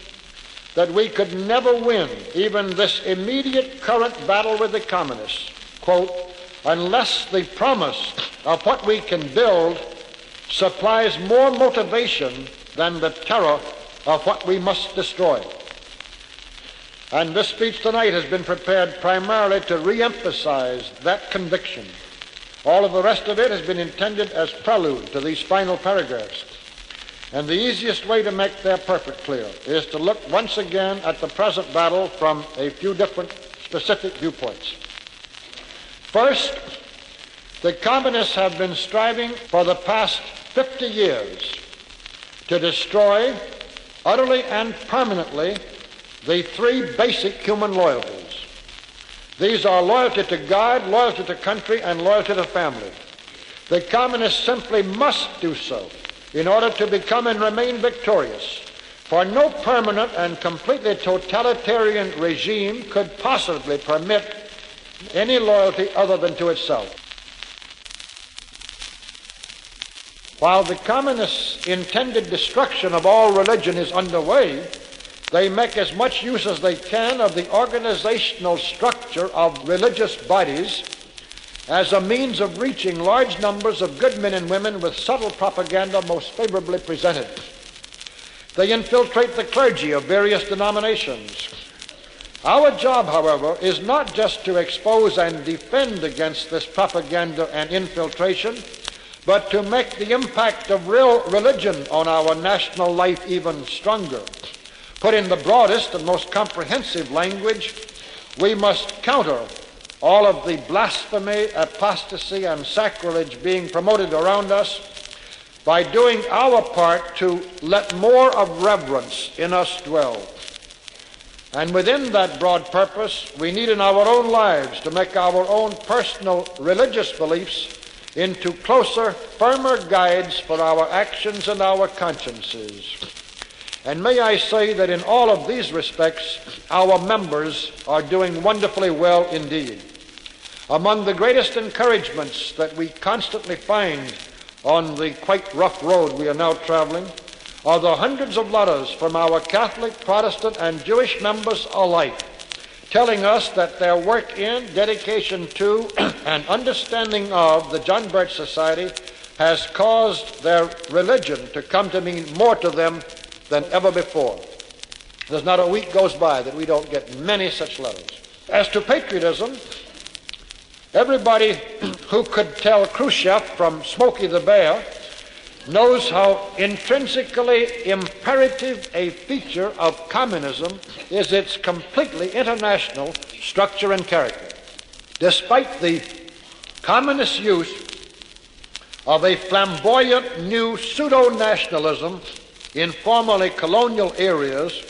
that we could never win even this immediate current battle with the communists, quote, unless the promise of what we can build supplies more motivation than the terror of what we must destroy. And this speech tonight has been prepared primarily to re-emphasize that conviction. All of the rest of it has been intended as prelude to these final paragraphs. And the easiest way to make their purpose clear is to look once again at the present battle from a few different specific viewpoints. First, the communists have been striving for the past 50 years to destroy utterly and permanently the three basic human loyalties. These are loyalty to God, loyalty to country, and loyalty to family. The communists simply must do so in order to become and remain victorious, for no permanent and completely totalitarian regime could possibly permit any loyalty other than to itself. While the communists' intended destruction of all religion is underway, they make as much use as they can of the organizational structure of religious bodies as a means of reaching large numbers of good men and women with subtle propaganda most favorably presented. They infiltrate the clergy of various denominations. Our job, however, is not just to expose and defend against this propaganda and infiltration, but to make the impact of real religion on our national life even stronger. Put in the broadest and most comprehensive language, we must counter all of the blasphemy, apostasy, and sacrilege being promoted around us by doing our part to let more of reverence in us dwell. And within that broad purpose, we need in our own lives to make our own personal religious beliefs into closer, firmer guides for our actions and our consciences. And may I say that in all of these respects, our members are doing wonderfully well indeed. Among the greatest encouragements that we constantly find on the quite rough road we are now traveling are the hundreds of letters from our Catholic, Protestant, and Jewish members alike, telling us that their work in, dedication to, and understanding of the John Birch Society has caused their religion to come to mean more to them than ever before. There's not a week goes by that we don't get many such letters. As to patriotism, everybody who could tell Khrushchev from Smokey the Bear knows how intrinsically imperative a feature of communism is its completely international structure and character. Despite the communist use of a flamboyant new pseudo-nationalism in formerly colonial areas,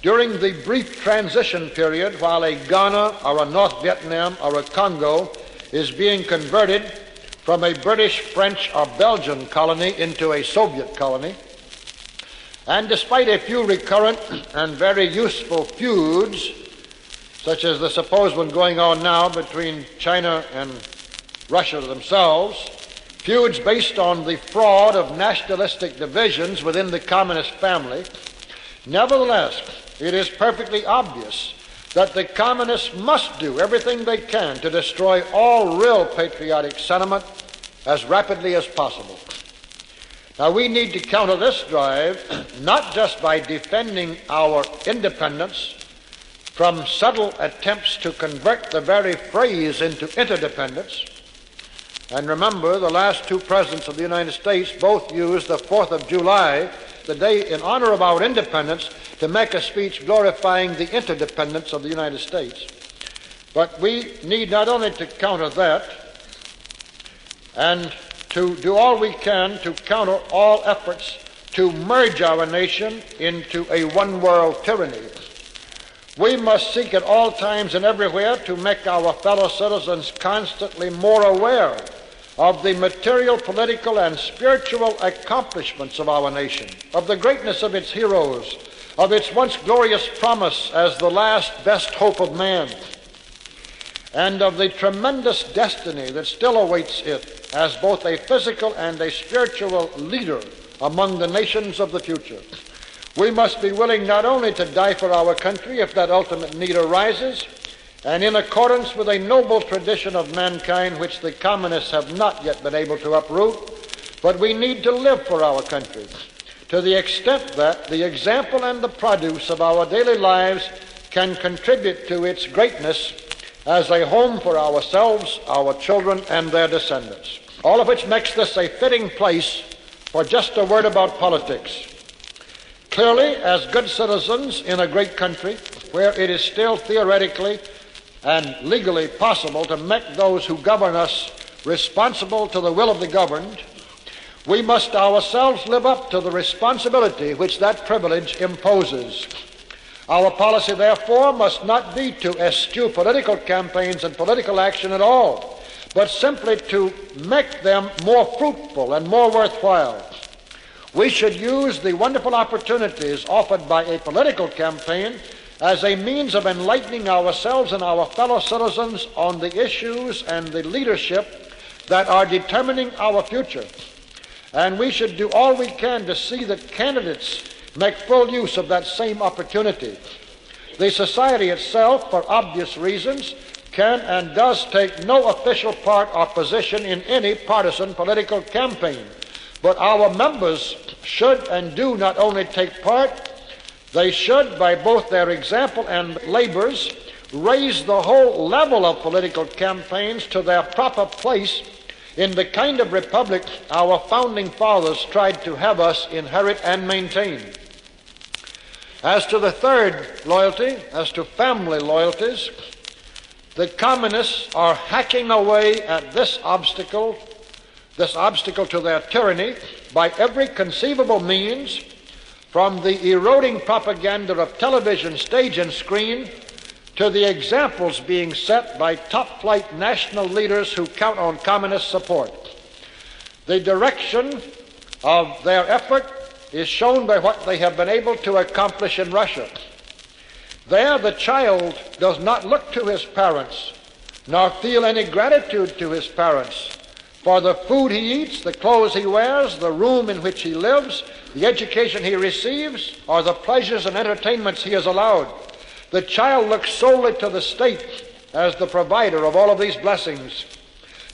during the brief transition period while a Ghana or a North Vietnam or a Congo is being converted from a British, French, or Belgian colony into a Soviet colony, and despite a few recurrent and very useful feuds, such as the supposed one going on now between China and Russia themselves, feuds based on the fraud of nationalistic divisions within the communist family, nevertheless, it is perfectly obvious that the communists must do everything they can to destroy all real patriotic sentiment as rapidly as possible. Now, we need to counter this drive not just by defending our independence from subtle attempts to convert the very phrase into interdependence. And remember, the last two presidents of the United States both used the 4th of July, the day in honor of our independence, to make a speech glorifying the interdependence of the United States. But we need not only to counter that, and to do all we can to counter all efforts to merge our nation into a one-world tyranny. We must seek at all times and everywhere to make our fellow citizens constantly more aware of the material, political, and spiritual accomplishments of our nation, of the greatness of its heroes, of its once glorious promise as the last best hope of man, and of the tremendous destiny that still awaits it as both a physical and a spiritual leader among the nations of the future. We must be willing not only to die for our country if that ultimate need arises, and in accordance with a noble tradition of mankind which the communists have not yet been able to uproot, but we need to live for our country to the extent that the example and the produce of our daily lives can contribute to its greatness as a home for ourselves, our children, and their descendants. All of which makes this a fitting place for just a word about politics. Clearly, as good citizens in a great country, where it is still theoretically and legally possible to make those who govern us responsible to the will of the governed, we must ourselves live up to the responsibility which that privilege imposes. Our policy, therefore, must not be to eschew political campaigns and political action at all, but simply to make them more fruitful and more worthwhile. We should use the wonderful opportunities offered by a political campaign as a means of enlightening ourselves and our fellow citizens on the issues and the leadership that are determining our future. And we should do all we can to see that candidates make full use of that same opportunity. The society itself, for obvious reasons, can and does take no official part or position in any partisan political campaign. But our members should and do not only take part, they should, by both their example and labors, raise the whole level of political campaigns to their proper place in the kind of republic our founding fathers tried to have us inherit and maintain. As to the third loyalty, as to family loyalties, the communists are hacking away at this obstacle to their tyranny by every conceivable means, from the eroding propaganda of television, stage, and screen to the examples being set by top-flight national leaders who count on communist support. The direction of their effort is shown by what they have been able to accomplish in Russia. There, the child does not look to his parents, nor feel any gratitude to his parents for the food he eats, the clothes he wears, the room in which he lives, the education he receives, or the pleasures and entertainments he is allowed. The child looks solely to the state as the provider of all of these blessings.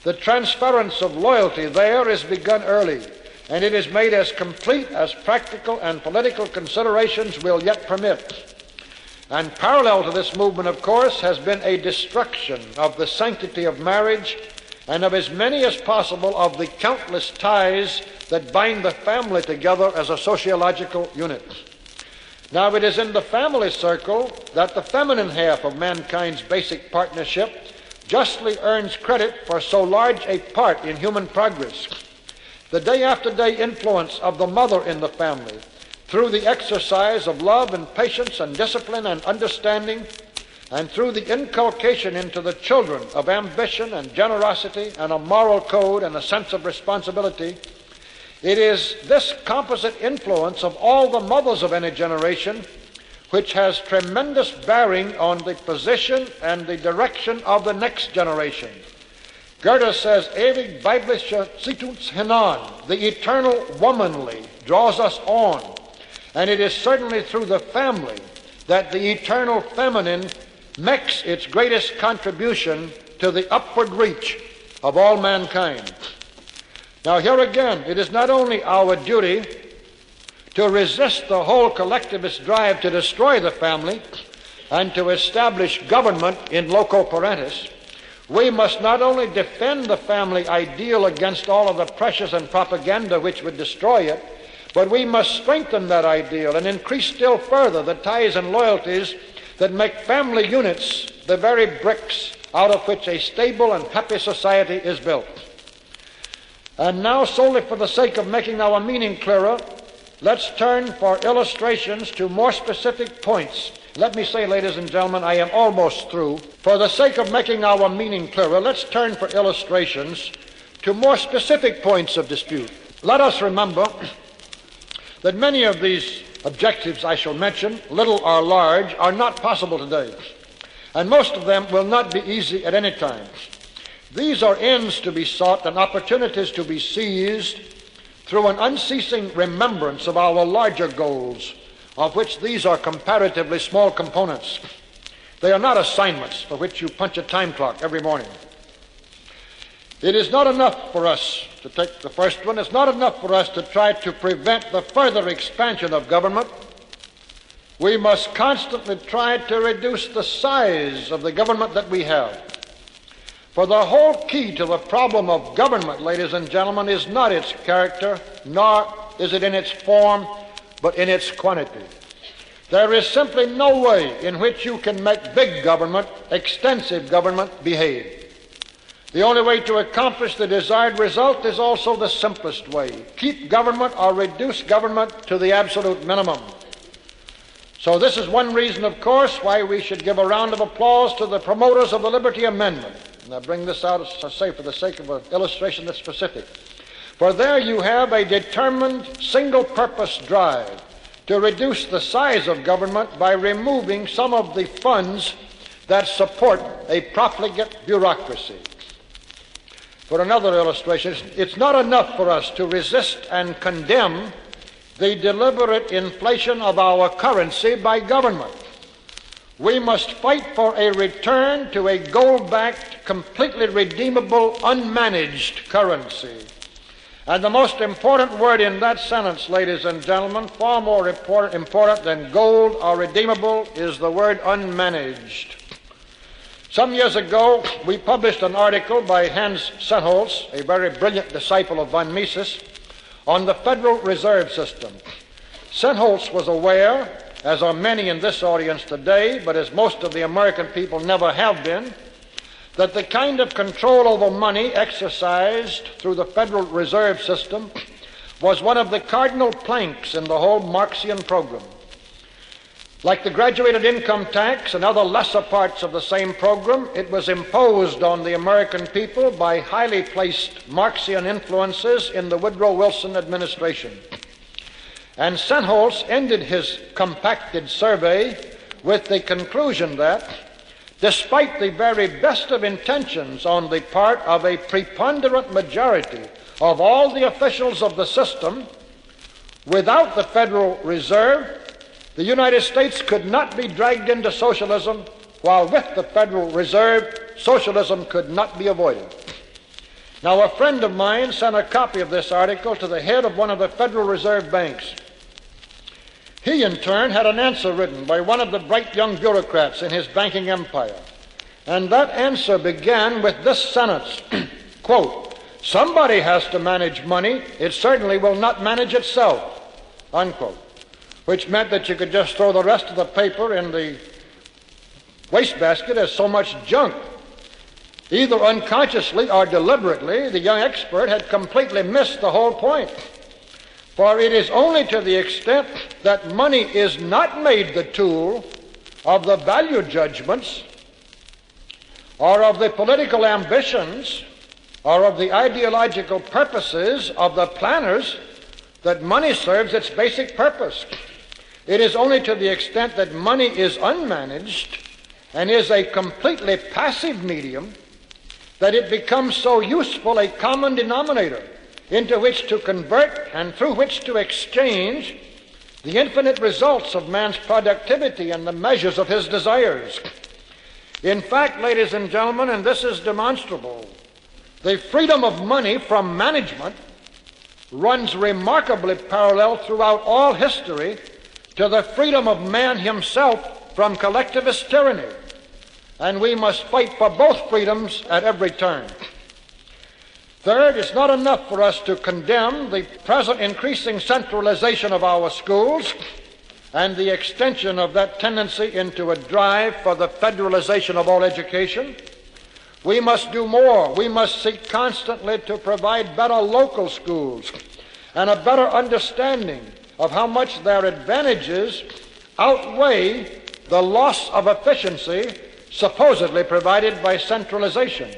The transference of loyalty there is begun early, and it is made as complete as practical and political considerations will yet permit. And parallel to this movement, of course, has been a destruction of the sanctity of marriage and of as many as possible of the countless ties that bind the family together as a sociological unit. Now, it is in the family circle that the feminine half of mankind's basic partnership justly earns credit for so large a part in human progress. The day-after-day influence of the mother in the family, through the exercise of love and patience and discipline and understanding, and through the inculcation into the children of ambition and generosity and a moral code and a sense of responsibility, it is this composite influence of all the mothers of any generation which has tremendous bearing on the position and the direction of the next generation. Goethe says, ewig weibliche zieht uns hinan, the eternal womanly draws us on. And it is certainly through the family that the eternal feminine makes its greatest contribution to the upward reach of all mankind. Now here again, it is not only our duty to resist the whole collectivist drive to destroy the family and to establish government in loco parentis. We must not only defend the family ideal against all of the pressures and propaganda which would destroy it, but we must strengthen that ideal and increase still further the ties and loyalties that make family units the very bricks out of which a stable and happy society is built. And now, solely for the sake of making our meaning clearer, let's turn for illustrations to more specific points. Let me say, ladies and gentlemen, I am almost through. For the sake of making our meaning clearer, let's turn for illustrations to more specific points of dispute. Let us remember that many of these objectives I shall mention, little or large, are not possible today, and most of them will not be easy at any time. These are ends to be sought and opportunities to be seized through an unceasing remembrance of our larger goals, of which these are comparatively small components. They are not assignments for which you punch a time clock every morning. It is not enough for us, to take the first one, it's not enough for us to try to prevent the further expansion of government. We must constantly try to reduce the size of the government that we have. For the whole key to the problem of government, ladies and gentlemen, is not its character, nor is it in its form, but in its quantity. There is simply no way in which you can make big government, extensive government, behave. The only way to accomplish the desired result is also the simplest way. Keep government or reduce government to the absolute minimum. So this is one reason, of course, why we should give a round of applause to the promoters of the Liberty Amendment. And I bring this out, as I say, for the sake of an illustration that's specific. For there you have a determined, single-purpose drive to reduce the size of government by removing some of the funds that support a profligate bureaucracy. For another illustration, it's not enough for us to resist and condemn the deliberate inflation of our currency by government. We must fight for a return to a gold-backed, completely redeemable, unmanaged currency. And the most important word in that sentence, ladies and gentlemen, far more important than gold or redeemable, is the word unmanaged. Some years ago, we published an article by Hans Sennholz, a very brilliant disciple of von Mises, on the Federal Reserve System. Sennholz was aware, as are many in this audience today, but as most of the American people never have been, that the kind of control over money exercised through the Federal Reserve System was one of the cardinal planks in the whole Marxian program. Like the graduated income tax and other lesser parts of the same program, it was imposed on the American people by highly placed Marxian influences in the Woodrow Wilson administration. And Sennholz ended his compacted survey with the conclusion that, despite the very best of intentions on the part of a preponderant majority of all the officials of the system, without the Federal Reserve, the United States could not be dragged into socialism, while with the Federal Reserve, socialism could not be avoided. Now, a friend of mine sent a copy of this article to the head of one of the Federal Reserve banks. He, in turn, had an answer written by one of the bright young bureaucrats in his banking empire. And that answer began with this sentence, quote, "Somebody has to manage money. It certainly will not manage itself," unquote. Which meant that you could just throw the rest of the paper in the wastebasket as so much junk. Either unconsciously or deliberately, the young expert had completely missed the whole point. For it is only to the extent that money is not made the tool of the value judgments or of the political ambitions or of the ideological purposes of the planners that money serves its basic purpose. It is only to the extent that money is unmanaged and is a completely passive medium that it becomes so useful a common denominator into which to convert and through which to exchange the infinite results of man's productivity and the measures of his desires. In fact, ladies and gentlemen, and this is demonstrable, the freedom of money from management runs remarkably parallel throughout all history to the freedom of man himself from collectivist tyranny. And we must fight for both freedoms at every turn. Third, it's not enough for us to condemn the present increasing centralization of our schools and the extension of that tendency into a drive for the federalization of all education. We must do more. We must seek constantly to provide better local schools and a better understanding of how much their advantages outweigh the loss of efficiency supposedly provided by centralization.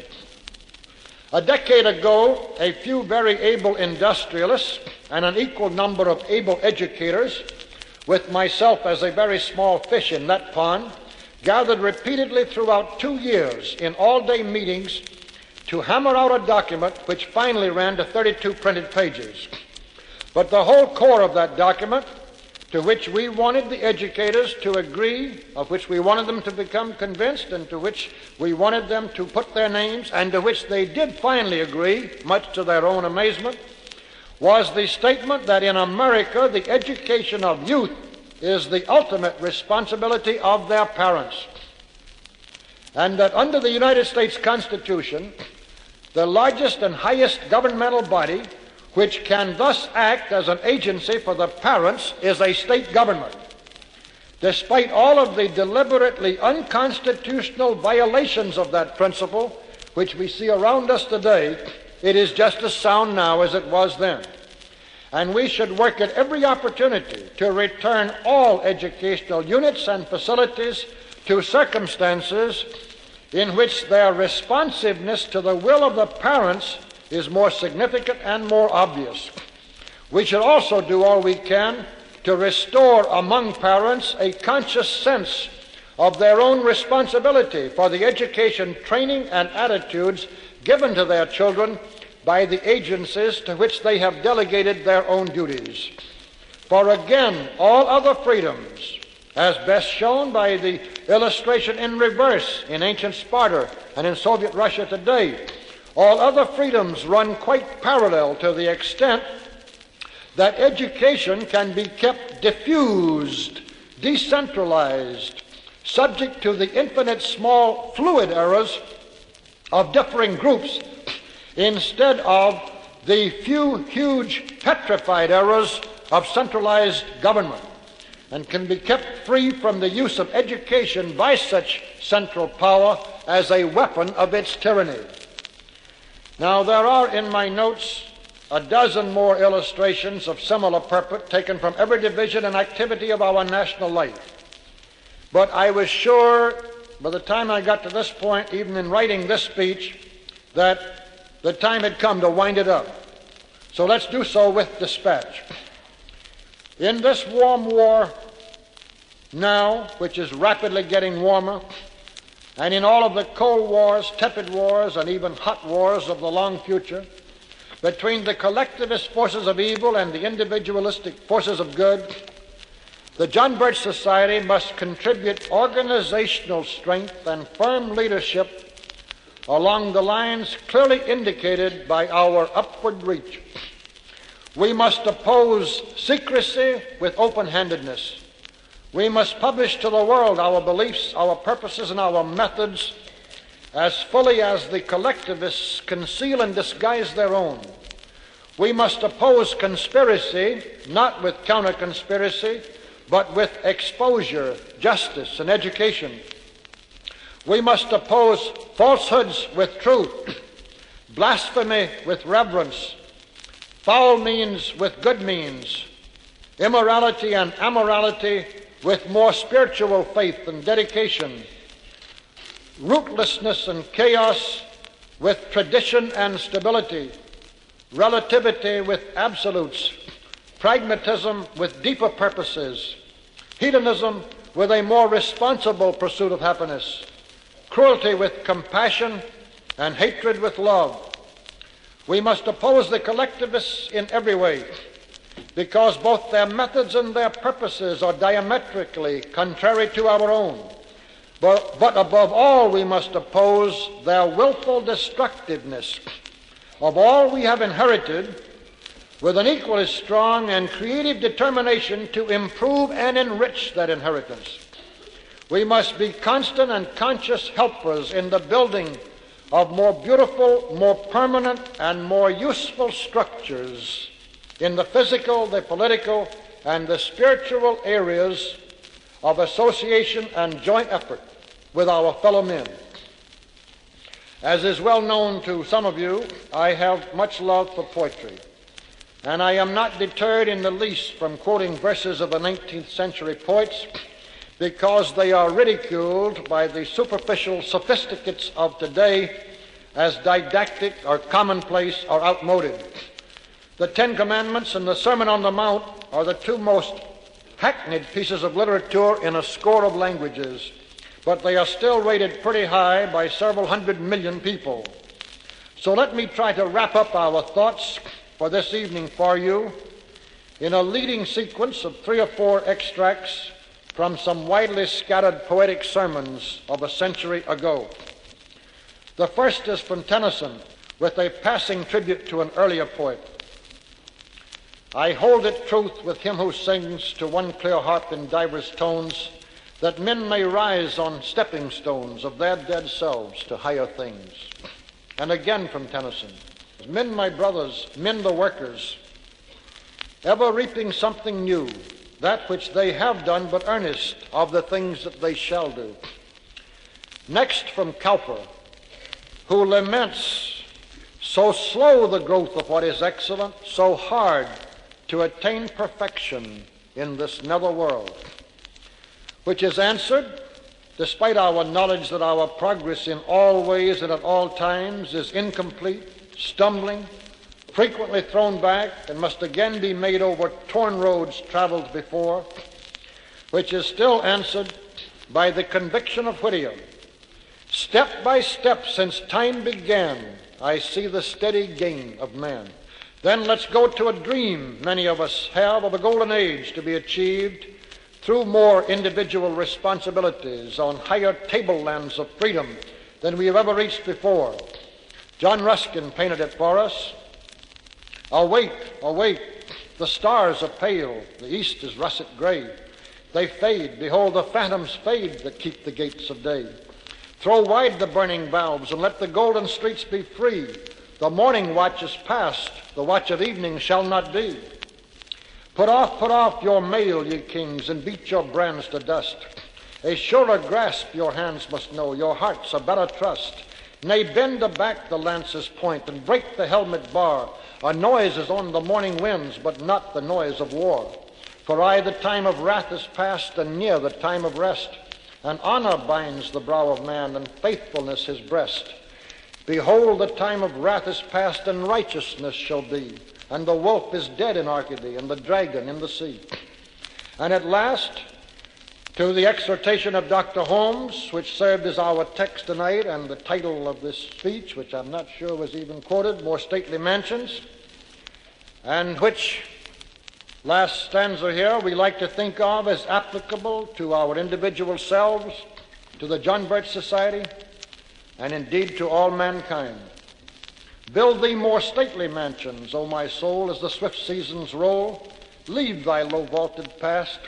A decade ago, a few very able industrialists and an equal number of able educators, with myself as a very small fish in that pond, gathered repeatedly throughout 2 years in all-day meetings to hammer out a document which finally ran to 32 printed pages. But the whole core of that document, to which we wanted the educators to agree, of which we wanted them to become convinced, and to which we wanted them to put their names, and to which they did finally agree, much to their own amazement, was the statement that in America the education of youth is the ultimate responsibility of their parents, and that under the United States Constitution, the largest and highest governmental body which can thus act as an agency for the parents is a state government. Despite all of the deliberately unconstitutional violations of that principle, which we see around us today, it is just as sound now as it was then. And we should work at every opportunity to return all educational units and facilities to circumstances in which their responsiveness to the will of the parents is more significant and more obvious. We should also do all we can to restore among parents a conscious sense of their own responsibility for the education, training, and attitudes given to their children by the agencies to which they have delegated their own duties. For again, all other freedoms, as best shown by the illustration in reverse in ancient Sparta and in Soviet Russia today, all other freedoms run quite parallel to the extent that education can be kept diffused, decentralized, subject to the infinite small fluid errors of differing groups instead of the few huge petrified errors of centralized government, and can be kept free from the use of education by such central power as a weapon of its tyranny. Now, there are in my notes a dozen more illustrations of similar purport taken from every division and activity of our national life. But I was sure by the time I got to this point, even in writing this speech, that the time had come to wind it up. So let's do so with dispatch. In this warm war now, which is rapidly getting warmer, and in all of the cold wars, tepid wars, and even hot wars of the long future, between the collectivist forces of evil and the individualistic forces of good, the John Birch Society must contribute organizational strength and firm leadership along the lines clearly indicated by our upward reach. We must oppose secrecy with open-handedness. We must publish to the world our beliefs, our purposes, and our methods as fully as the collectivists conceal and disguise their own. We must oppose conspiracy, not with counter-conspiracy, but with exposure, justice, and education. We must oppose falsehoods with truth, blasphemy with reverence, foul means with good means, immorality and amorality with more spiritual faith and dedication, rootlessness and chaos with tradition and stability, relativity with absolutes, pragmatism with deeper purposes, hedonism with a more responsible pursuit of happiness, cruelty with compassion, and hatred with love. We must oppose the collectivists in every way, because both their methods and their purposes are diametrically contrary to our own. But above all, we must oppose their willful destructiveness of all we have inherited with an equally strong and creative determination to improve and enrich that inheritance. We must be constant and conscious helpers in the building of more beautiful, more permanent, and more useful structures in the physical, the political, and the spiritual areas of association and joint effort with our fellow men. As is well known to some of you, I have much love for poetry, and I am not deterred in the least from quoting verses of the 19th century poets because they are ridiculed by the superficial sophisticates of today as didactic or commonplace or outmoded. The Ten Commandments and the Sermon on the Mount are the two most hackneyed pieces of literature in a score of languages, but they are still rated pretty high by several 100 million people. So let me try to wrap up our thoughts for this evening for you in a leading sequence of 3 or 4 extracts from some widely scattered poetic sermons of a century ago. The first is from Tennyson, with a passing tribute to an earlier poet. I hold it truth with him who sings to one clear harp in divers tones, that men may rise on stepping stones of their dead selves to higher things. And again from Tennyson, men, my brothers, men the workers, ever reaping something new, that which they have done, but earnest of the things that they shall do. Next from Cowper, who laments, so slow the growth of what is excellent, so hard to attain perfection in this nether world, which is answered, despite our knowledge that our progress in all ways and at all times is incomplete, stumbling, frequently thrown back, and must again be made over torn roads traveled before, which is still answered by the conviction of Whittier. Step by step since time began, I see the steady gain of man. Then let's go to a dream many of us have of a golden age to be achieved through more individual responsibilities on higher tablelands of freedom than we have ever reached before. John Ruskin painted it for us. Awake, awake, the stars are pale, the east is russet gray. They fade, behold the phantoms fade that keep the gates of day. Throw wide the burning valves and let the golden streets be free. The morning watch is past, the watch of evening shall not be. Put off your mail, ye kings, and beat your brands to dust. A surer grasp your hands must know, your hearts a better trust. Nay, bend aback the lance's point and break the helmet bar. A noise is on the morning winds, but not the noise of war. For aye the time of wrath is past, and near the time of rest. And honor binds the brow of man, and faithfulness his breast. Behold, the time of wrath is past, and righteousness shall be. And the wolf is dead in Arcady, and the dragon in the sea. And at last, to the exhortation of Dr. Holmes, which served as our text tonight, and the title of this speech, which I'm not sure was even quoted, More Stately Mansions, and which last stanza here we like to think of as applicable to our individual selves, to the John Birch Society, and indeed to all mankind. Build thee more stately mansions, O my soul, as the swift seasons roll. Leave thy low vaulted past.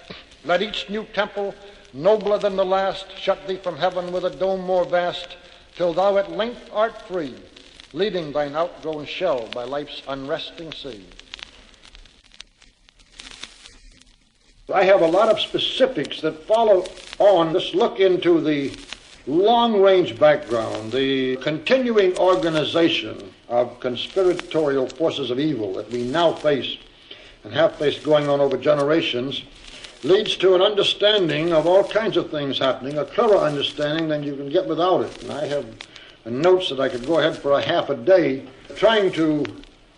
Let each new temple, nobler than the last, shut thee from heaven with a dome more vast, till thou at length art free, leaving thine outgrown shell by life's unresting sea. I have a lot of specifics that follow on this look into the long-range background, the continuing organization of conspiratorial forces of evil that we now face and have faced going on over generations, leads to an understanding of all kinds of things happening, a clearer understanding than you can get without it. And I have notes that I could go ahead for a half a day trying to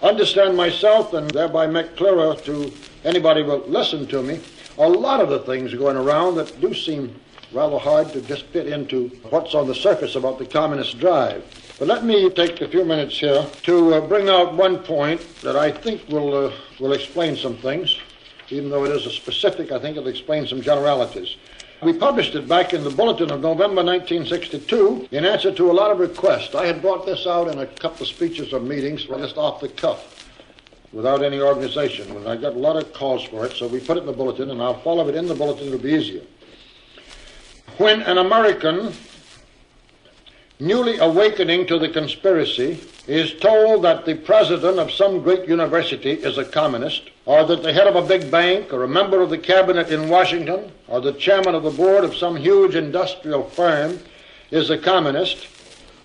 understand myself and thereby make clearer to anybody who will listen to me a lot of the things going around that do seem rather hard to just fit into what's on the surface about the communist drive. But let me take a few minutes here to bring out one point that I think will explain some things. Even though it is a specific, I think it'll explain some generalities. We published it back in the Bulletin of November 1962 in answer to a lot of requests. I had brought this out in a couple of speeches or meetings just off the cuff without any organization. And I got a lot of calls for it, so we put it in the Bulletin, and I'll follow it in the Bulletin. It'll be easier. When an American newly awakening to the conspiracy is told that the president of some great university is a communist, or that the head of a big bank, or a member of the cabinet in Washington, or the chairman of the board of some huge industrial firm is a communist,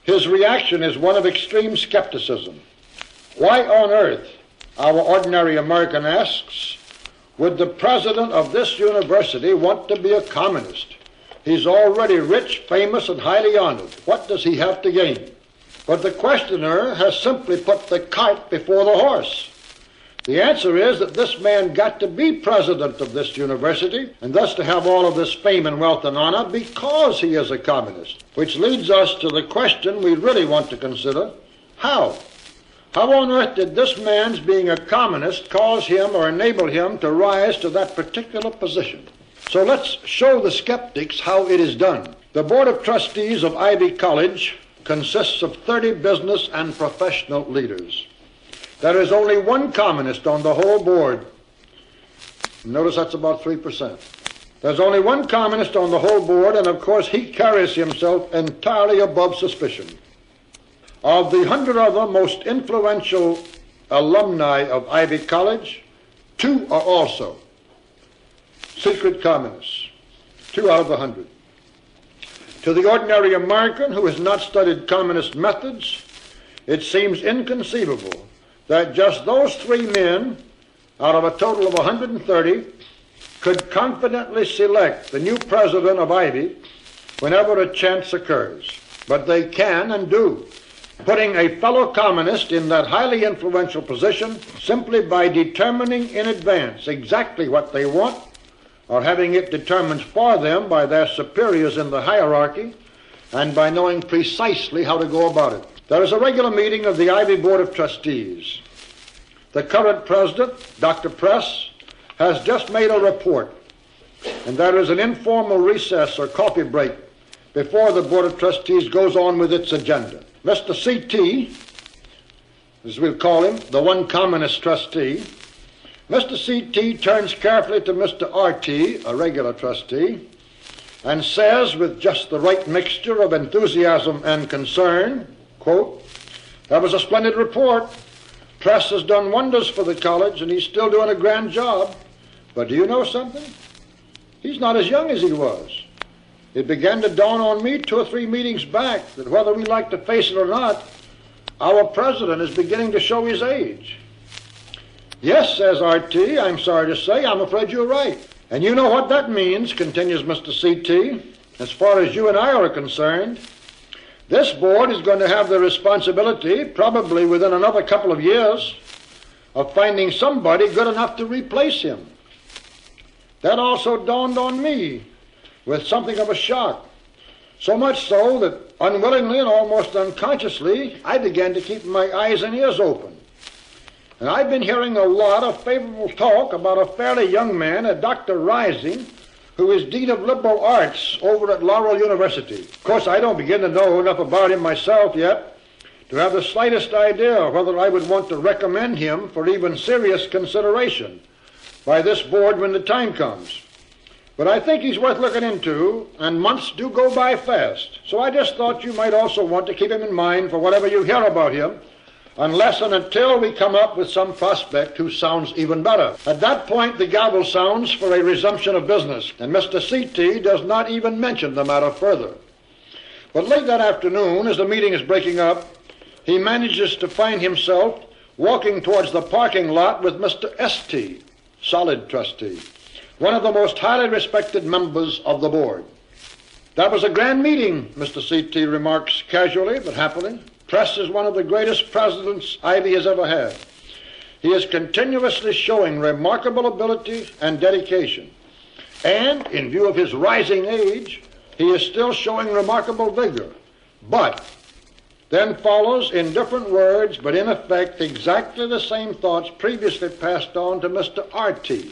His reaction is one of extreme skepticism. Why on earth, our ordinary American asks, would the president of this university want to be a communist? He's already rich, famous, and highly honored. What does he have to gain? But the questioner has simply put the cart before the horse. The answer is that this man got to be president of this university, and thus to have all of this fame and wealth and honor because he is a communist. Which leads us to the question we really want to consider: how? How on earth did this man's being a communist cause him or enable him to rise to that particular position? So let's show the skeptics how it is done. The Board of Trustees of Ivy College consists of 30 business and professional leaders. There is only one communist on the whole board. Notice that's about 3%. There's only one communist on the whole board, and of course he carries himself entirely above suspicion. Of the 100 other most influential alumni of Ivy College, 2 are also secret communists. 2 out of the 100. To the ordinary American who has not studied communist methods, it seems inconceivable that just those 3 men out of a total of 130 could confidently select the new president of Ivy whenever a chance occurs. But they can and do, putting a fellow communist in that highly influential position simply by determining in advance exactly what they want, or having it determined for them by their superiors in the hierarchy, and by knowing precisely how to go about it. There is a regular meeting of the Ivy Board of Trustees. The current president, Dr. Press, has just made a report, and there is an informal recess or coffee break before the Board of Trustees goes on with its agenda. Mr. C.T., as we'll call him, the one communist trustee, Mr. C.T. turns carefully to Mr. R.T., a regular trustee, and says with just the right mixture of enthusiasm and concern, quote, "That was a splendid report. Press has done wonders for the college, and he's still doing a grand job. But do you know something? He's not as young as he was. It began to dawn on me 2 or 3 meetings back that whether we like to face it or not, our president is beginning to show his age." "Yes," says R.T., "I'm sorry to say, I'm afraid you're right. And you know what that means," continues Mr. C.T., "as far as you and I are concerned. This board is going to have the responsibility, probably within another couple of years, of finding somebody good enough to replace him." That also dawned on me with something of a shock. So much so that unwillingly and almost unconsciously, I began to keep my eyes and ears open. And I've been hearing a lot of favorable talk about a fairly young man, a Dr. Rising, who is Dean of Liberal Arts over at Laurel University. Of course, I don't begin to know enough about him myself yet to have the slightest idea whether I would want to recommend him for even serious consideration by this board when the time comes. But I think he's worth looking into, and months do go by fast. So I just thought you might also want to keep him in mind for whatever you hear about him, unless and until we come up with some prospect who sounds even better. At that point, the gavel sounds for a resumption of business, and Mr. C.T. does not even mention the matter further. But late that afternoon, as the meeting is breaking up, he manages to find himself walking towards the parking lot with Mr. S.T., solid trustee, one of the most highly respected members of the board. "That was a grand meeting," Mr. C.T. remarks casually but happily. "Press is one of the greatest presidents Ivy has ever had. He is continuously showing remarkable ability and dedication. And, in view of his rising age, he is still showing remarkable vigor. But," then follows in different words, but in effect exactly the same thoughts previously passed on to Mr. R.T.,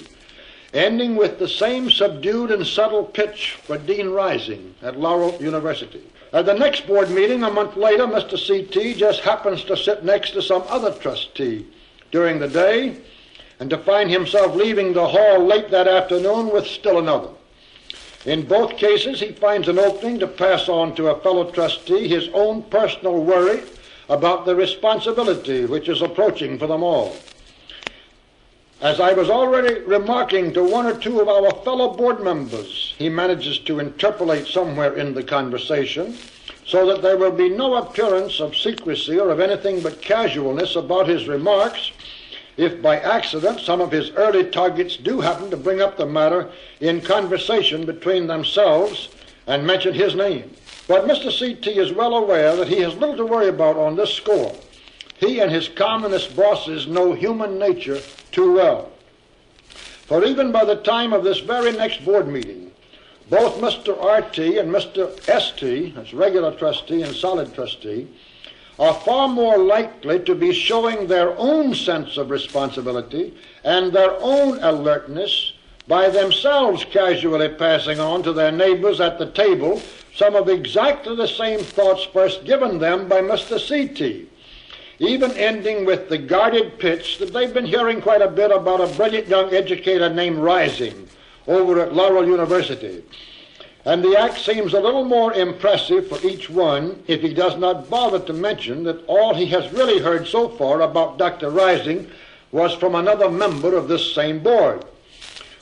ending with the same subdued and subtle pitch for Dean Rising at Laurel University. At the next board meeting a month later, Mr. C.T. just happens to sit next to some other trustee during the day, and to find himself leaving the hall late that afternoon with still another. In both cases, he finds an opening to pass on to a fellow trustee his own personal worry about the responsibility which is approaching for them all. As I was already remarking to one or two of our fellow board members, he manages to interpolate somewhere in the conversation so that there will be no appearance of secrecy or of anything but casualness about his remarks if by accident some of his early targets do happen to bring up the matter in conversation between themselves and mention his name. But Mr. C.T. is well aware that he has little to worry about on this score. He and his communist bosses know human nature too well. For even by the time of this very next board meeting, both Mr. R.T. and Mr. S.T., that's regular trustee and solid trustee, are far more likely to be showing their own sense of responsibility and their own alertness by themselves casually passing on to their neighbors at the table some of exactly the same thoughts first given them by Mr. C.T., even ending with the guarded pitch that they've been hearing quite a bit about a brilliant young educator named Rising over at Laurel University. And the act seems a little more impressive for each one if he does not bother to mention that all he has really heard so far about Dr. Rising was from another member of this same board.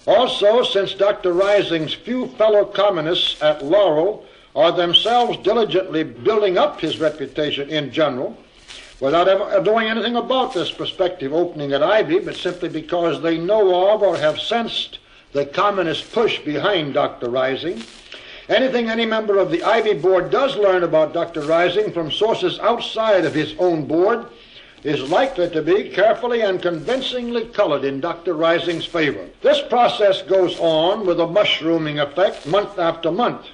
Also, since Dr. Rising's few fellow communists at Laurel are themselves diligently building up his reputation in general, without ever knowing anything about this prospective opening at Ivy, but simply because they know of or have sensed the communist push behind Dr. Rising, anything any member of the Ivy board does learn about Dr. Rising from sources outside of his own board is likely to be carefully and convincingly colored in Dr. Rising's favor. This process goes on with a mushrooming effect month after month,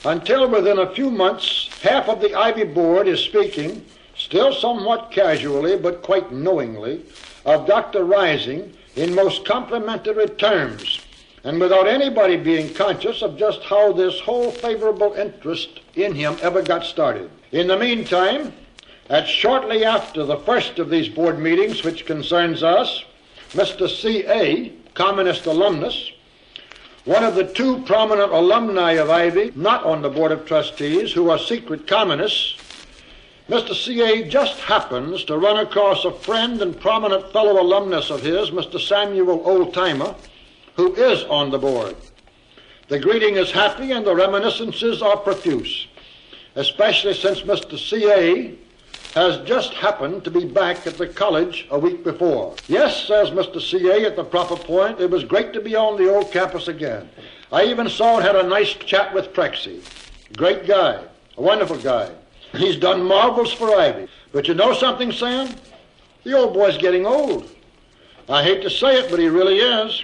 until within a few months half of the Ivy board is speaking, still somewhat casually but quite knowingly, of Dr. Rising in most complimentary terms, and without anybody being conscious of just how this whole favorable interest in him ever got started. In the meantime, at shortly after the first of these board meetings, which concerns us, Mr. C.A., communist alumnus, one of the two prominent alumni of Ivy, not on the Board of Trustees, who are secret communists, Mr. C.A. just happens to run across a friend and prominent fellow alumnus of his, Mr. Samuel Oldtimer, who is on the board. The greeting is happy and the reminiscences are profuse, especially since Mr. C.A. has just happened to be back at the college a week before. Yes, says Mr. C.A. at the proper point, it was great to be on the old campus again. I even saw and had a nice chat with Prexy. Great guy, a wonderful guy. He's done marvels for Ivy. But you know something, Sam? The old boy's getting old. I hate to say it, but he really is.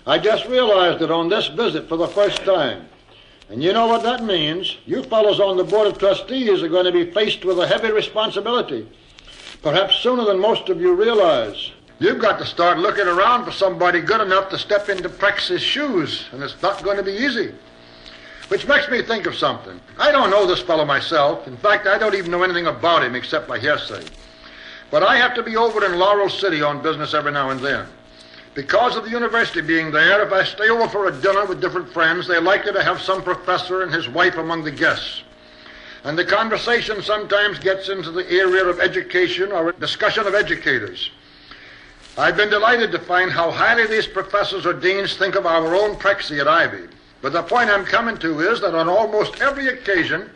I just realized it on this visit for the first time. And you know what that means. You fellows on the Board of Trustees are going to be faced with a heavy responsibility, perhaps sooner than most of you realize. You've got to start looking around for somebody good enough to step into Prex's shoes, and it's not going to be easy. Which makes me think of something. I don't know this fellow myself. In fact, I don't even know anything about him except by hearsay. But I have to be over in Laurel City on business every now and then. Because of the university being there, if I stay over for a dinner with different friends, they're likely to have some professor and his wife among the guests. And the conversation sometimes gets into the area of education or discussion of educators. I've been delighted to find how highly these professors or deans think of our own Prexy at Ivy. But the point I'm coming to is that on almost every occasion,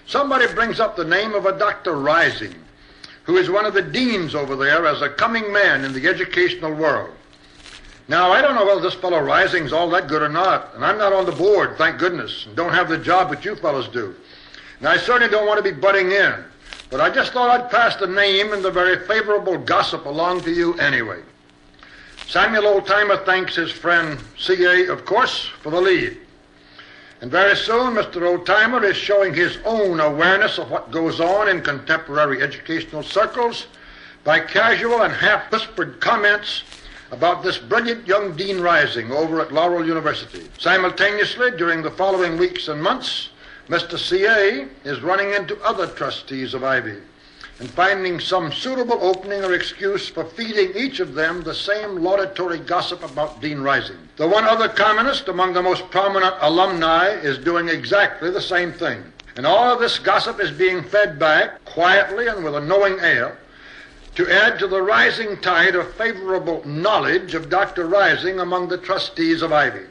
somebody brings up the name of a Dr. Rising, who is one of the deans over there as a coming man in the educational world. Now, I don't know whether this fellow Rising's all that good or not, and I'm not on the board, thank goodness, and don't have the job that you fellows do. And I certainly don't want to be butting in, but I just thought I'd pass the name and the very favorable gossip along to you anyway. Samuel Oldtimer thanks his friend C.A., of course, for the lead. And very soon, Mr. Oldtimer is showing his own awareness of what goes on in contemporary educational circles by casual and half-whispered comments about this brilliant young Dean Rising over at Laurel University. Simultaneously, during the following weeks and months, Mr. C.A. is running into other trustees of Ivy and finding some suitable opening or excuse for feeding each of them the same laudatory gossip about Dean Rising. The one other communist among the most prominent alumni is doing exactly the same thing. And all of this gossip is being fed back quietly and with a knowing air to add to the rising tide of favorable knowledge of Dr. Rising among the trustees of Ivy.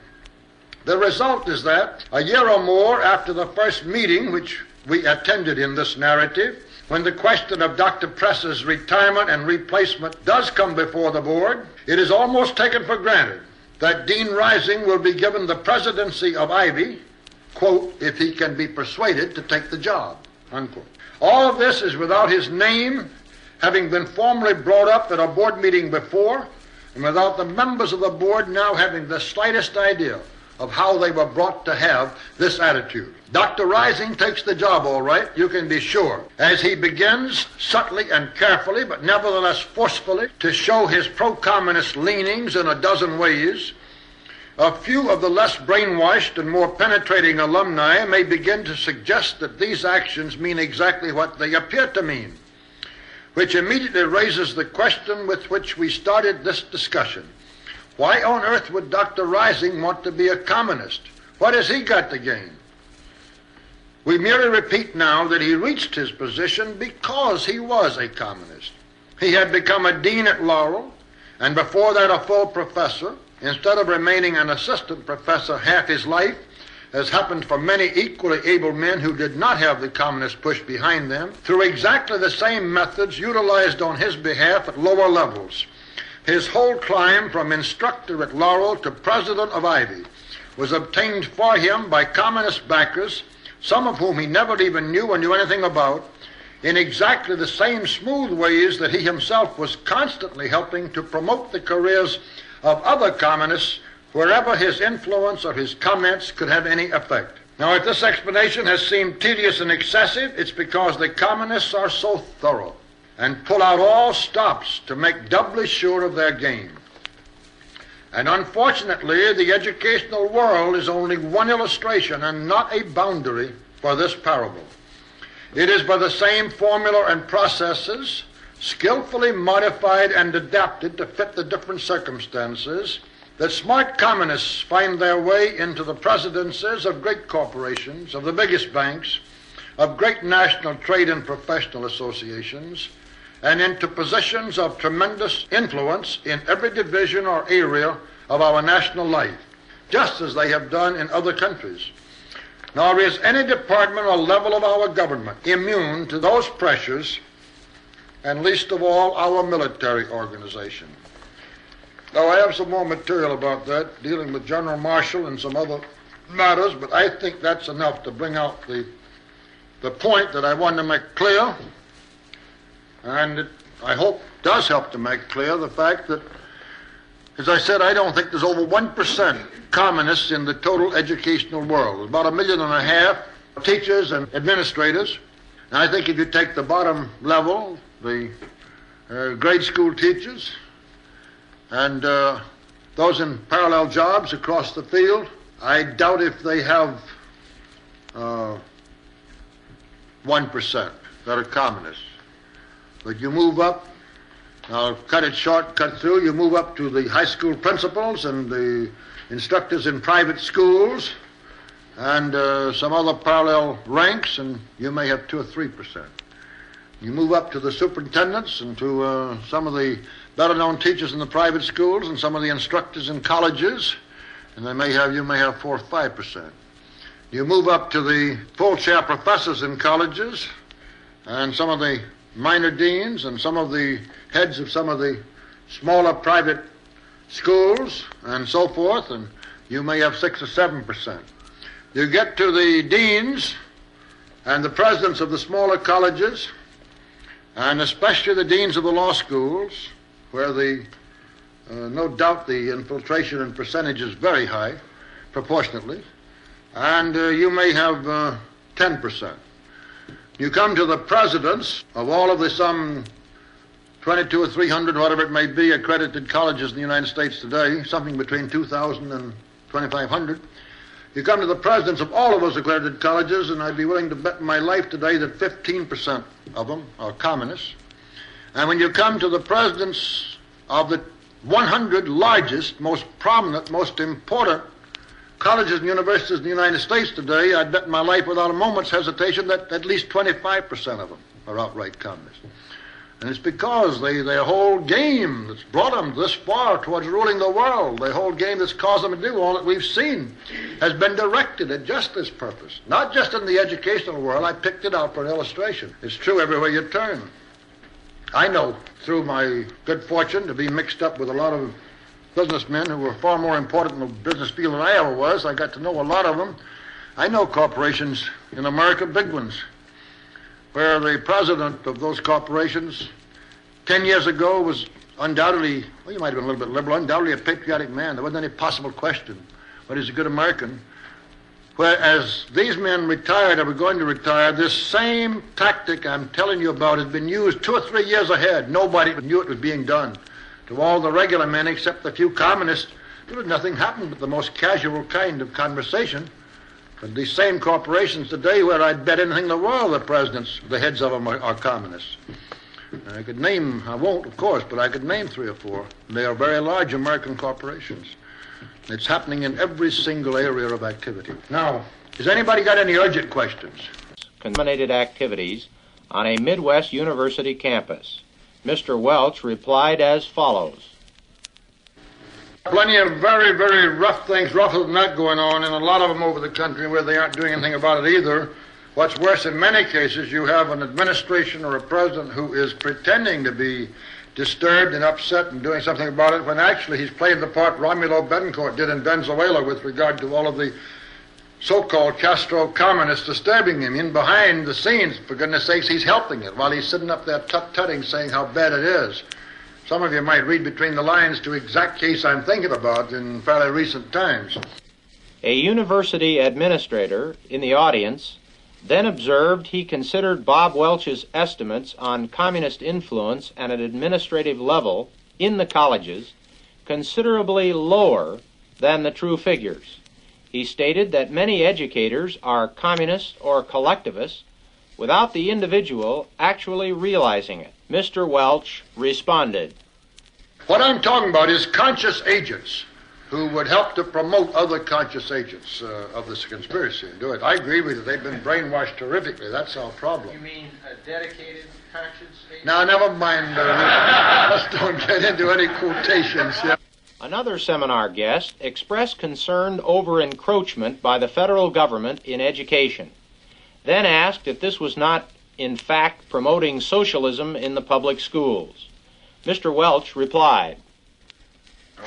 The result is that, a year or more after the first meeting which we attended in this narrative, when the question of Dr. Press's retirement and replacement does come before the board, it is almost taken for granted that Dean Rising will be given the presidency of Ivy, quote, if he can be persuaded to take the job, unquote. All of this is without his name having been formally brought up at a board meeting before, and without the members of the board now having the slightest idea of how they were brought to have this attitude. Dr. Rising takes the job all right, you can be sure, as he begins subtly and carefully, but nevertheless forcefully, to show his pro-communist leanings in a dozen ways. A few of the less brainwashed and more penetrating alumni may begin to suggest that these actions mean exactly what they appear to mean, which immediately raises the question with which we started this discussion. Why on earth would Dr. Rising want to be a communist? What has he got to gain? We merely repeat now that he reached his position because he was a communist. He had become a dean at Laurel, and before that a full professor, instead of remaining an assistant professor half his life, as happened for many equally able men who did not have the communist push behind them, through exactly the same methods utilized on his behalf at lower levels. His whole climb from instructor at Laurel to president of Ivy was obtained for him by communist backers, some of whom he never even knew or knew anything about, in exactly the same smooth ways that he himself was constantly helping to promote the careers of other communists wherever his influence or his comments could have any effect. Now, if this explanation has seemed tedious and excessive, it's because the communists are so thorough and pull out all stops to make doubly sure of their game. And unfortunately, the educational world is only one illustration and not a boundary for this parable. It is by the same formula and processes, skillfully modified and adapted to fit the different circumstances, that smart communists find their way into the presidencies of great corporations, of the biggest banks, of great national trade and professional associations, and into positions of tremendous influence in every division or area of our national life, just as they have done in other countries. Nor is any department or level of our government immune to those pressures, and least of all our military organization. Now, I have some more material about that, dealing with General Marshall and some other matters, but I think that's enough to bring out the point that I wanted to make clear. And it, I hope, does help to make clear the fact that, as I said, I don't think there's over 1% communists in the total educational world. There's about 1.5 million teachers and administrators. And I think if you take the bottom level, the grade school teachers, and those in parallel jobs across the field, I doubt if they have 1% that are communists. But you move up, I'll cut it short, cut through, you move up to the high school principals and the instructors in private schools and some other parallel ranks, and you may have 2 or 3%. You move up to the superintendents and to some of the better-known teachers in the private schools and some of the instructors in colleges, and you may have 4 or 5%. You move up to the full-chair professors in colleges and some of the minor deans and some of the heads of some of the smaller private schools and so forth, and you may have 6 or 7%. You get to the deans and the presidents of the smaller colleges, and especially the deans of the law schools, where no doubt the infiltration in percentage is very high, proportionately, and you may have 10%. You come to the presidents of all of the some 22 or 300, whatever it may be, accredited colleges in the United States today, something between 2,000 and 2,500. You come to the presidents of all of those accredited colleges, and I'd be willing to bet my life today that 15% of them are communists. And when you come to the presidents of the 100 largest, most prominent, most important colleges and universities in the United States today, I'd bet my life without a moment's hesitation that at least 25% of them are outright communists. And it's because their whole game that's brought them this far towards ruling the world, their whole game that's caused them to do all that we've seen, has been directed at just this purpose. Not just in the educational world. I picked it out for an illustration. It's true everywhere you turn. I know, through my good fortune to be mixed up with a lot of businessmen who were far more important in the business field than I ever was. I got to know a lot of them. I know corporations in America, big ones, where the president of those corporations 10 years ago was undoubtedly, well, you might have been a little bit liberal, undoubtedly a patriotic man. There wasn't any possible question, but he's a good American. Whereas these men retired or were going to retire, this same tactic I'm telling you about has been used 2 or 3 years ahead. Nobody knew it was being done. To all the regular men, except a few communists, there was nothing happened but the most casual kind of conversation. But these same corporations today, where I'd bet anything in the world the presidents, the heads of them are communists. I could name, I won't, of course, but I could name 3 or 4. They are very large American corporations. It's happening in every single area of activity. Now, has anybody got any urgent questions? Contaminated activities on a Midwest university campus. Mr. Welch replied as follows. Plenty of very, very rough things, rougher than that going on, and a lot of them over the country where they aren't doing anything about it either. What's worse, in many cases, you have an administration or a president who is pretending to be disturbed and upset and doing something about it when actually he's playing the part Romulo Betancourt did in Venezuela with regard to all of the so-called Castro communists disturbing him. In behind the scenes, for goodness sakes, he's helping it while he's sitting up there tut-tutting saying how bad it is. Some of you might read between the lines to exact case I'm thinking about in fairly recent times. A university administrator in the audience then observed he considered Bob Welch's estimates on communist influence at an administrative level in the colleges considerably lower than the true figures. He stated that many educators are communists or collectivists without the individual actually realizing it. Mr. Welch responded. What I'm talking about is conscious agents who would help to promote other conscious agents of this conspiracy and do it. I agree with you. They've been brainwashed terrifically. That's our problem. You mean a dedicated conscious agent? Now, never mind. Let's don't get into any quotations here. Another seminar guest expressed concern over encroachment by the federal government in education, then asked if this was not, in fact, promoting socialism in the public schools. Mr. Welch replied.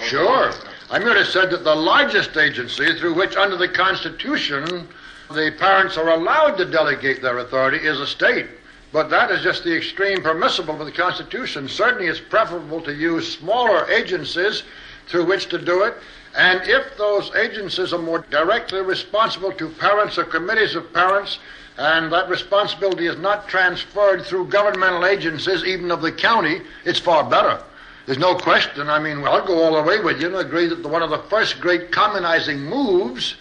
Sure. I merely said that the largest agency through which, under the Constitution, the parents are allowed to delegate their authority is a state. But that is just the extreme permissible for the Constitution. Certainly it's preferable to use smaller agencies through which to do it. And if those agencies are more directly responsible to parents or committees of parents, and that responsibility is not transferred through governmental agencies, even of the county, it's far better. There's no question. I mean, I'll go all the way with you and agree that one of the first great communizing moves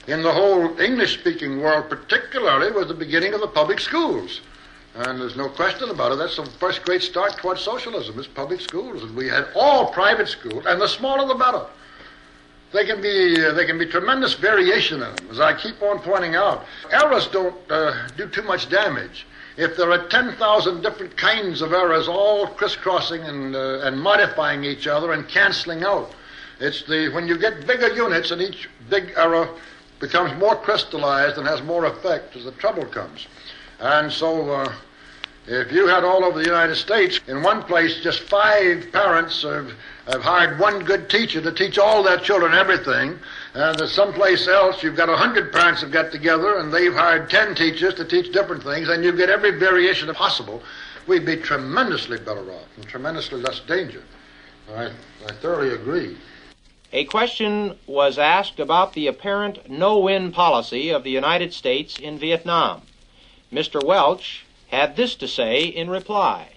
in the whole English-speaking world particularly was the beginning of the public schools. And there's no question about it. That's the first great start towards socialism, is public schools. And we had all private schools, and the smaller the better. There can be tremendous variation in them, as I keep on pointing out. Errors don't do too much damage. If there are 10,000 different kinds of errors all crisscrossing and modifying each other and canceling out, it's when you get bigger units and each big error becomes more crystallized and has more effect as the trouble comes. And so if you had all over the United States, in one place just 5 parents have hired one good teacher to teach all their children everything, and there's someplace else you've got 100 parents have got together and they've hired 10 teachers to teach different things, and you get every variation possible, we'd be tremendously better off and tremendously less danger. I thoroughly agree. A question was asked about the apparent no-win policy of the United States in Vietnam. Mr. Welch had this to say in reply.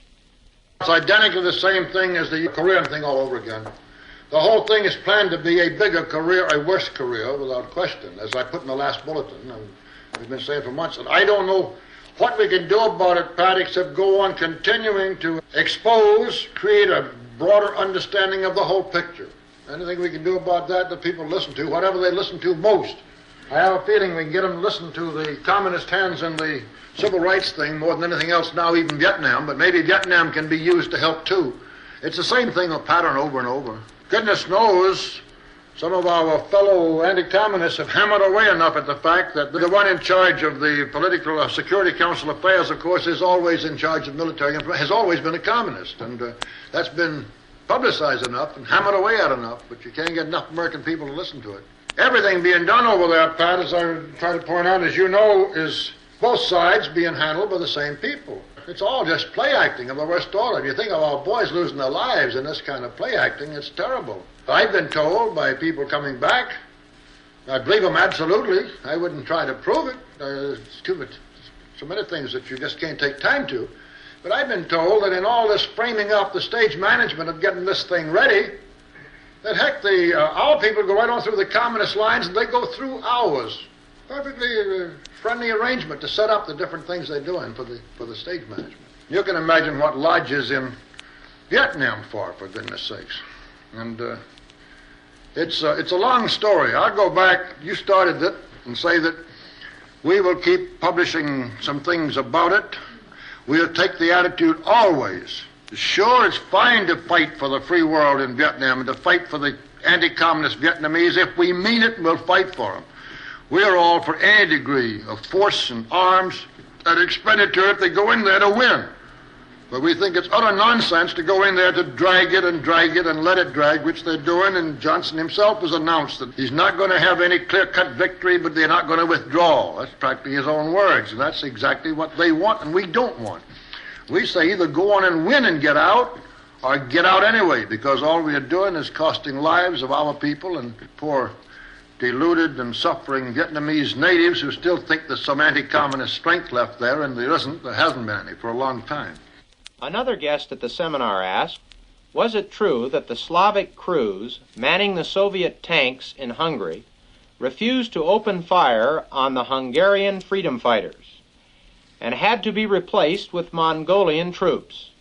It's identically the same thing as the Korean thing all over again. The whole thing is planned to be a bigger Korea, a worse Korea, without question, as I put in the last bulletin, and we've been saying for months. And I don't know what we can do about it, Pat, except go on continuing to expose, create a broader understanding of the whole picture. Anything we can do about that people listen to, whatever they listen to most, I have a feeling we can get them to listen to the communist hands in the civil rights thing more than anything else now, even Vietnam, but maybe Vietnam can be used to help too. It's the same thing, a pattern over and over. Goodness knows some of our fellow anti-communists have hammered away enough at the fact that the one in charge of the political Security Council affairs, of course, is always in charge of military, has always been a communist. And that's been publicized enough and hammered away at enough, but you can't get enough American people to listen to it. Everything being done over there, Pat, as I try to point out, as you know, is both sides being handled by the same people. It's all just play acting of the worst order. If you think of our boys losing their lives in this kind of play acting, it's terrible. I've been told by people coming back, I believe them absolutely. I wouldn't try to prove it. It's too much, so many things that you just can't take time to. But I've been told that in all this framing up, the stage management of getting this thing ready, that heck, our people go right on through the communist lines and they go through hours. Perfectly friendly arrangement to set up the different things they're doing for the stage management. You can imagine what lodges in Vietnam for goodness sakes. And it's a long story. I'll go back, you started it, and say that we will keep publishing some things about it. We'll take the attitude always. Sure, it's fine to fight for the free world in Vietnam and to fight for the anti-communist Vietnamese. If we mean it, we'll fight for them. We're all for any degree of force and arms and expenditure if they go in there to win. But we think it's utter nonsense to go in there to drag it and let it drag, which they're doing. And Johnson himself has announced that he's not going to have any clear-cut victory, but they're not going to withdraw. That's practically his own words, and that's exactly what they want and we don't want. We say either go on and win and get out, or get out anyway, because all we are doing is costing lives of our people and poor deluded and suffering Vietnamese natives who still think there's some anti-communist strength left there, and there isn't. There hasn't been any for a long time. Another guest at the seminar asked, was it true that the Slavic crews manning the Soviet tanks in Hungary refused to open fire on the Hungarian freedom fighters and had to be replaced with Mongolian troops?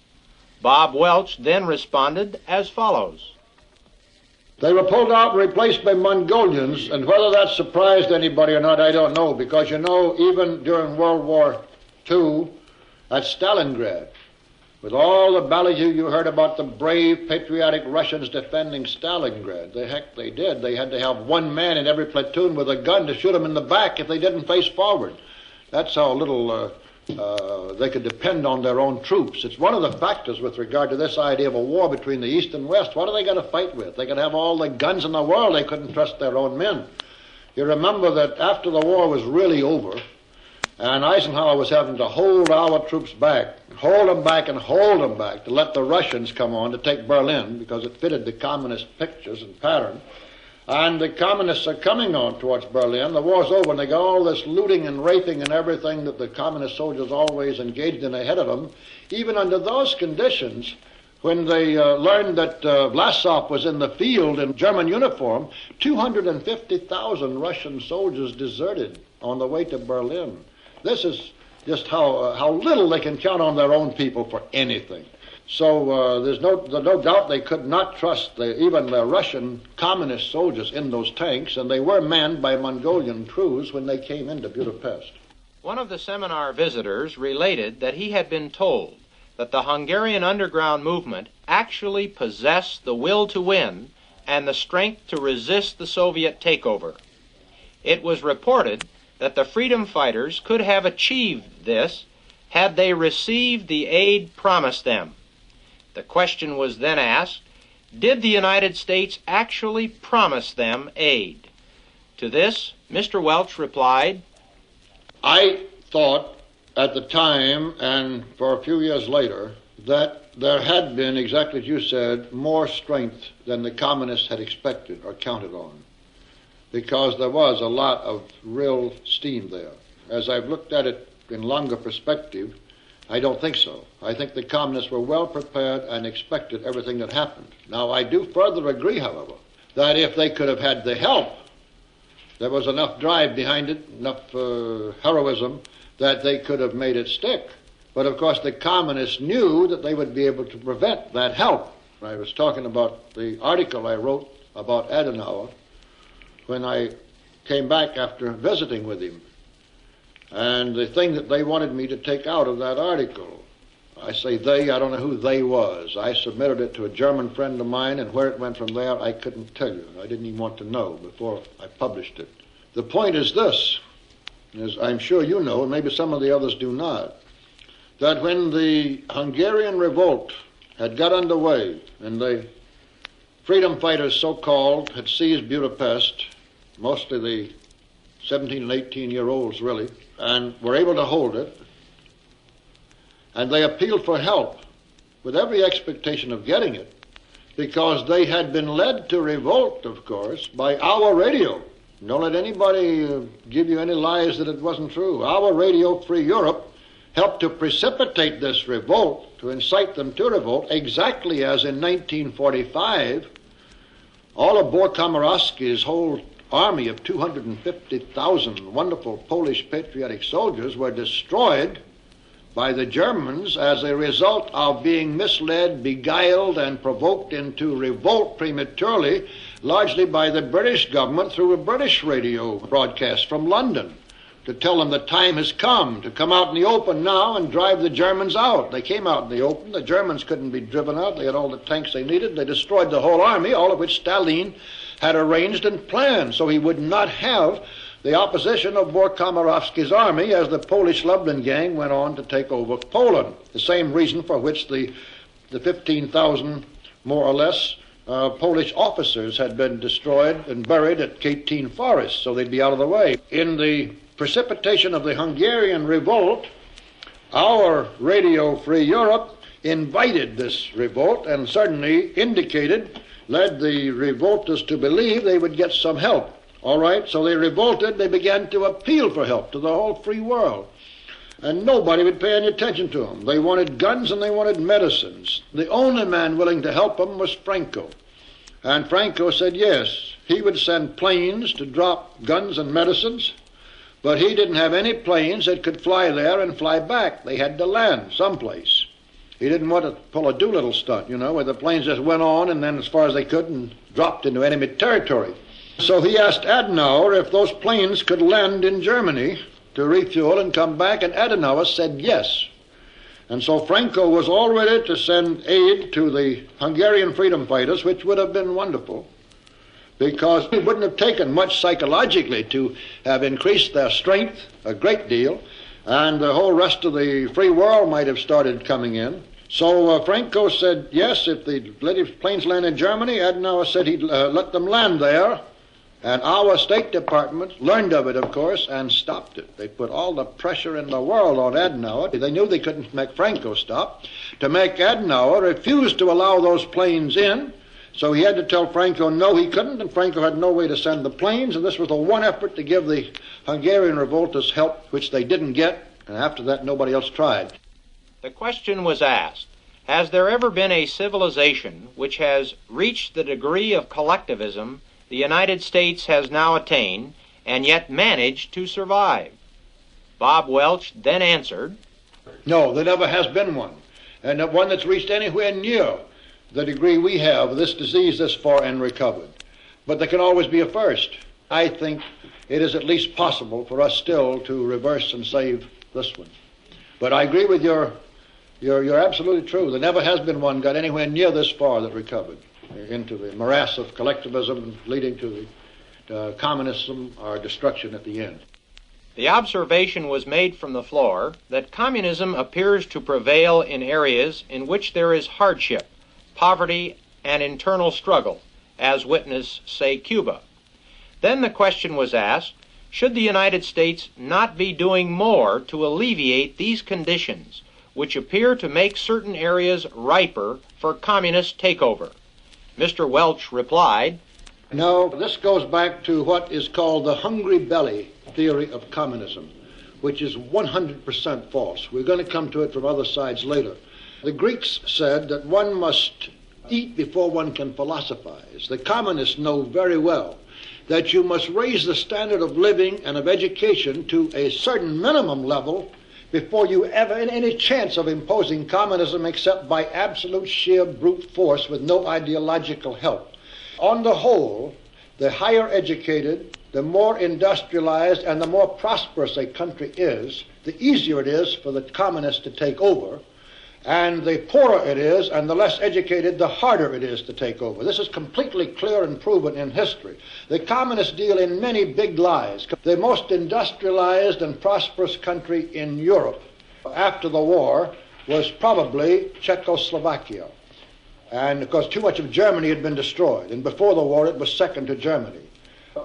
Bob Welch then responded as follows. They were pulled out and replaced by Mongolians, and whether that surprised anybody or not, I don't know, because you know, even during World War II at Stalingrad, with all the ballyhoo you heard about the brave, patriotic Russians defending Stalingrad, the heck they did. They had to have one man in every platoon with a gun to shoot them in the back if they didn't face forward. That's how little they could depend on their own troops. It's one of the factors with regard to this idea of a war between the East and West. What are they going to fight with? They could have all the guns in the world. They couldn't trust their own men. You remember that after the war was really over, and Eisenhower was having to hold our troops back, hold them back to let the Russians come on to take Berlin because it fitted the communist pictures and pattern. And the communists are coming on towards Berlin. The war's over, and they got all this looting and raping and everything that the communist soldiers always engaged in ahead of them. Even under those conditions, when they learned that Vlasov was in the field in German uniform, 250,000 Russian soldiers deserted on the way to Berlin. This is just how little they can count on their own people for anything. So there's no doubt they could not trust even the Russian communist soldiers in those tanks, and they were manned by Mongolian crews when they came into Budapest. One of the seminar visitors related that he had been told that the Hungarian underground movement actually possessed the will to win and the strength to resist the Soviet takeover. It was reported that the freedom fighters could have achieved this had they received the aid promised them. The question was then asked, did the United States actually promise them aid? To this, Mr. Welch replied, I thought at the time, and for a few years later, that there had been, exactly as you said, more strength than the communists had expected or counted on, because there was a lot of real steam there. As I've looked at it in longer perspective, I don't think so. I think the communists were well prepared and expected everything that happened. Now, I do further agree, however, that if they could have had the help, there was enough drive behind it, enough heroism, that they could have made it stick. But, of course, the communists knew that they would be able to prevent that help. I was talking about the article I wrote about Adenauer when I came back after visiting with him. And the thing that they wanted me to take out of that article, I say they, I don't know who they was. I submitted it to a German friend of mine, and where it went from there, I couldn't tell you. I didn't even want to know before I published it. The point is this, as I'm sure you know, and maybe some of the others do not, that when the Hungarian revolt had got underway, and the freedom fighters, so-called, had seized Budapest, mostly the 17 and 18-year-olds, really, and were able to hold it, and they appealed for help with every expectation of getting it, because they had been led to revolt, of course, by our radio. Don't let anybody give you any lies that it wasn't true. Our radio, Free Europe, helped to precipitate this revolt, to incite them to revolt, exactly as in 1945, all of Komorowski's whole army of 250,000 wonderful Polish patriotic soldiers were destroyed by the Germans as a result of being misled, beguiled, and provoked into revolt prematurely, largely by the British government through a British radio broadcast from London, to tell them the time has come to come out in the open now and drive the Germans out. They came out in the open. The Germans couldn't be driven out. They had all the tanks they needed. They destroyed the whole army, all of which Stalin had arranged and planned, so he would not have the opposition of Komorowski's army as the Polish Lublin gang went on to take over Poland. The same reason for which the 15,000, more or less, Polish officers had been destroyed and buried at Katyn Forest, so they'd be out of the way. In the precipitation of the Hungarian revolt, our Radio Free Europe invited this revolt and certainly indicated, led the revolters to believe they would get some help. All right, so they revolted, they began to appeal for help to the whole free world. And nobody would pay any attention to them. They wanted guns and they wanted medicines. The only man willing to help them was Franco. And Franco said yes, he would send planes to drop guns and medicines, but he didn't have any planes that could fly there and fly back. They had to land someplace. He didn't want to pull a Doolittle stunt, where the planes just went on and then as far as they could and dropped into enemy territory. So he asked Adenauer if those planes could land in Germany to refuel and come back, and Adenauer said yes. And so Franco was all ready to send aid to the Hungarian freedom fighters, which would have been wonderful, because it wouldn't have taken much psychologically to have increased their strength a great deal, and the whole rest of the free world might have started coming in. So Franco said yes, if the planes land in Germany. Adenauer said he'd let them land there. And our State Department learned of it, of course, and stopped it. They put all the pressure in the world on Adenauer. They knew they couldn't make Franco stop. To make Adenauer refuse to allow those planes in, so he had to tell Franco no, he couldn't, and Franco had no way to send the planes, and this was the one effort to give the Hungarian revolters help, which they didn't get, and after that nobody else tried. The question was asked, has there ever been a civilization which has reached the degree of collectivism the United States has now attained, and yet managed to survive? Bob Welch then answered, no, there never has been one, and one that's reached anywhere near the degree we have of this disease this far and recovered. But there can always be a first. I think it is at least possible for us still to reverse and save this one. But I agree with you're absolutely true. There never has been one got anywhere near this far that recovered into the morass of collectivism leading to the communism or destruction at the end. The observation was made from the floor that communism appears to prevail in areas in which there is hardship, poverty, and internal struggle, as witness, say, Cuba. Then the question was asked, should the United States not be doing more to alleviate these conditions, which appear to make certain areas riper for communist takeover? Mr. Welch replied, no, this goes back to what is called the hungry belly theory of communism, which is 100% false. We're going to come to it from other sides later. The Greeks said that one must eat before one can philosophize. The communists know very well that you must raise the standard of living and of education to a certain minimum level before you ever any chance of imposing communism except by absolute sheer brute force with no ideological help. On the whole, the higher educated, the more industrialized and the more prosperous a country is, the easier it is for the communists to take over, and the poorer it is and the less educated, the harder it is to take over. This is completely clear and proven in history. The communists deal in many big lies. The most industrialized and prosperous country in Europe after the war was probably Czechoslovakia. And of course, too much of Germany had been destroyed, and before the war it was second to Germany.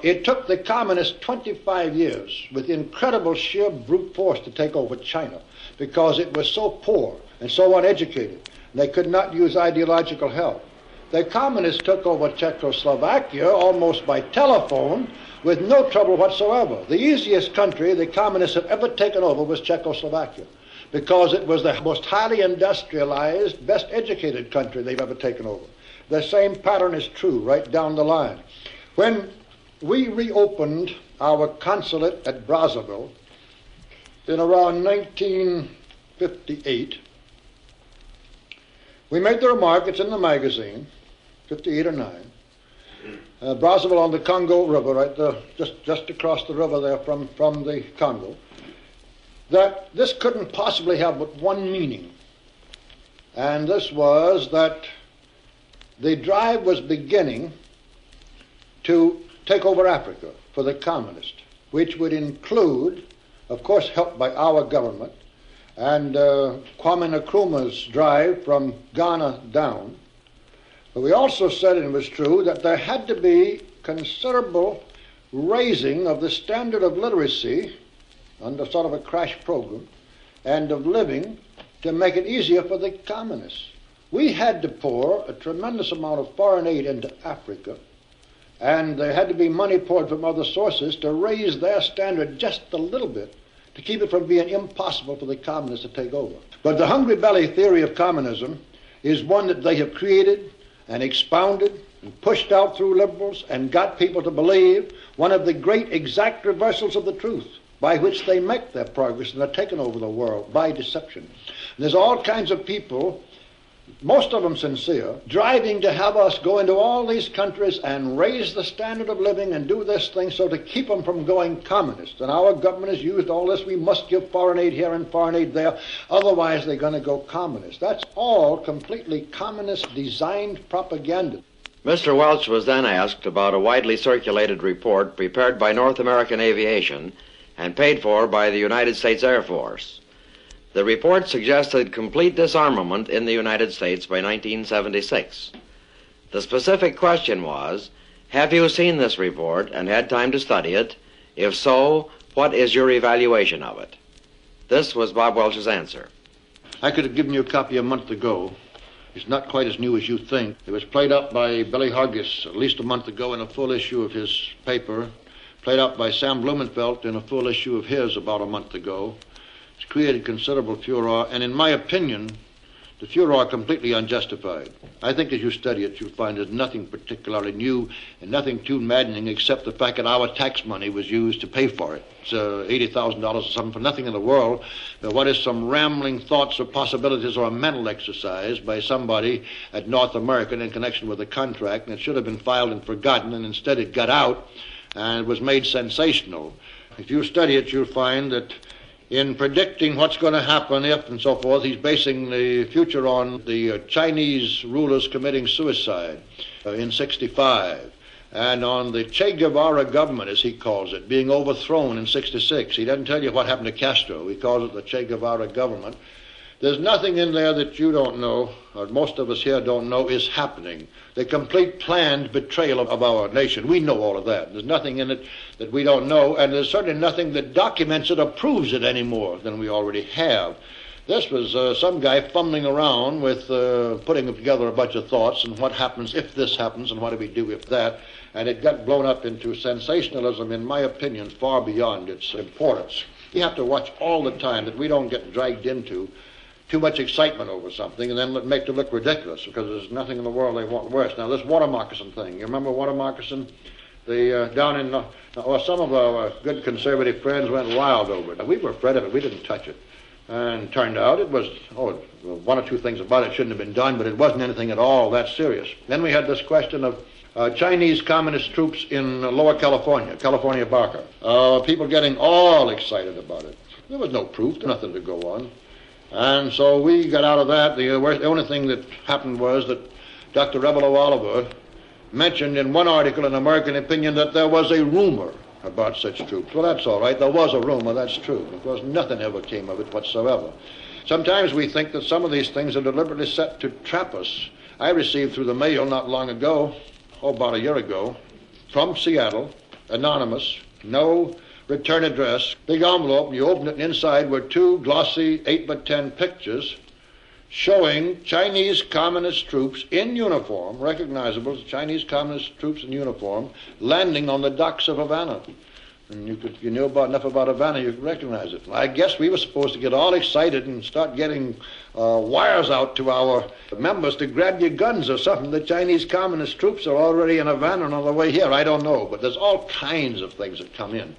It took the communists 25 years with incredible sheer brute force to take over China because it was so poor and so uneducated. They could not use ideological help. The communists took over Czechoslovakia almost by telephone with no trouble whatsoever. The easiest country the communists have ever taken over was Czechoslovakia because it was the most highly industrialized, best educated country they've ever taken over. The same pattern is true right down the line. When we reopened our consulate at Brazzaville in around 1958, we made the remark, it's in the magazine, 58 or 9, Brazzaville on the Congo River, right there, just across the river there from the Congo, that this couldn't possibly have but one meaning. And this was that the drive was beginning to take over Africa for the communists, which would include, of course, help by our government, and Kwame Nkrumah's drive from Ghana down. But we also said, and it was true, that there had to be considerable raising of the standard of literacy under sort of a crash program and of living to make it easier for the communists. We had to pour a tremendous amount of foreign aid into Africa, and there had to be money poured from other sources to raise their standard just a little bit to keep it from being impossible for the communists to take over. But the hungry belly theory of communism is one that they have created and expounded and pushed out through liberals and got people to believe, one of the great exact reversals of the truth by which they make their progress and are taken over the world by deception. And there's all kinds of people, most of them sincere, driving to have us go into all these countries and raise the standard of living and do this thing so to keep them from going communist. And our government has used all this. We must give foreign aid here and foreign aid there. Otherwise, they're going to go communist. That's all completely communist designed propaganda. Mr. Welch was then asked about a widely circulated report prepared by North American Aviation and paid for by the United States Air Force. The report suggested complete disarmament in the United States by 1976. The specific question was, have you seen this report and had time to study it? If so, what is your evaluation of it? This was Bob Welch's answer. I could have given you a copy a month ago. It's not quite as new as you think. It was played up by Billy Hargis at least a month ago in a full issue of his paper, played up by Sam Blumenfeld in a full issue of his about a month ago. It's created considerable furor, and in my opinion, the furor completely unjustified. I think as you study it, you'll find there's nothing particularly new and nothing too maddening except the fact that our tax money was used to pay for it. It's $80,000 or something for nothing in the world. What is some rambling thoughts or possibilities or a mental exercise by somebody at North American in connection with a contract, and it should have been filed and forgotten, and instead it got out and was made sensational. If you study it, you'll find that in predicting what's going to happen if and so forth, he's basing the future on the Chinese rulers committing suicide in 65, and on the Che Guevara government, as he calls it, being overthrown in 66. He doesn't tell you what happened to Castro. He calls it the Che Guevara government. There's nothing in there that you don't know, or most of us here don't know, is happening. The complete planned betrayal of our nation. We know all of that. There's nothing in it that we don't know, and there's certainly nothing that documents it or proves it any more than we already have. This was some guy fumbling around with putting together a bunch of thoughts and what happens if this happens and what do we do if that, and it got blown up into sensationalism, in my opinion, far beyond its importance. You have to watch all the time that we don't get dragged into too much excitement over something and then make it look ridiculous, because there's nothing in the world they want worse. Now, this water moccasin thing, you remember water moccasin? Down in, some of our good conservative friends went wild over it. We were afraid of it. We didn't touch it. And turned out it was, one or two things about it shouldn't have been done, but it wasn't anything at all that serious. Then we had this question of Chinese communist troops in Lower California, California Barker. People getting all excited about it. There was no proof, nothing to go on. And so we got out of that. The only thing that happened was that Dr. Rebelo Oliver mentioned in one article in American Opinion that there was a rumor about such troops. Well, that's all right. There was a rumor, that's true. Of course, nothing ever came of it whatsoever. Sometimes we think that some of these things are deliberately set to trap us. I received through the mail not long ago, about a year ago, from Seattle, anonymous, no return address, big envelope, and you open it, and inside were two glossy 8x10 pictures showing Chinese communist troops in uniform, recognizable as Chinese communist troops in uniform, landing on the docks of Havana. And you knew enough about Havana, you could recognize it. I guess we were supposed to get all excited and start getting wires out to our members to grab your guns or something. The Chinese communist troops are already in Havana and on the way here. I don't know, but there's all kinds of things that come in.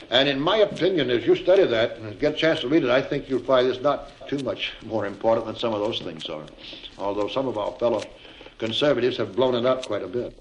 And in my opinion, as you study that and get a chance to read it, I think you'll find it's not too much more important than some of those things are. Although some of our fellow conservatives have blown it up quite a bit.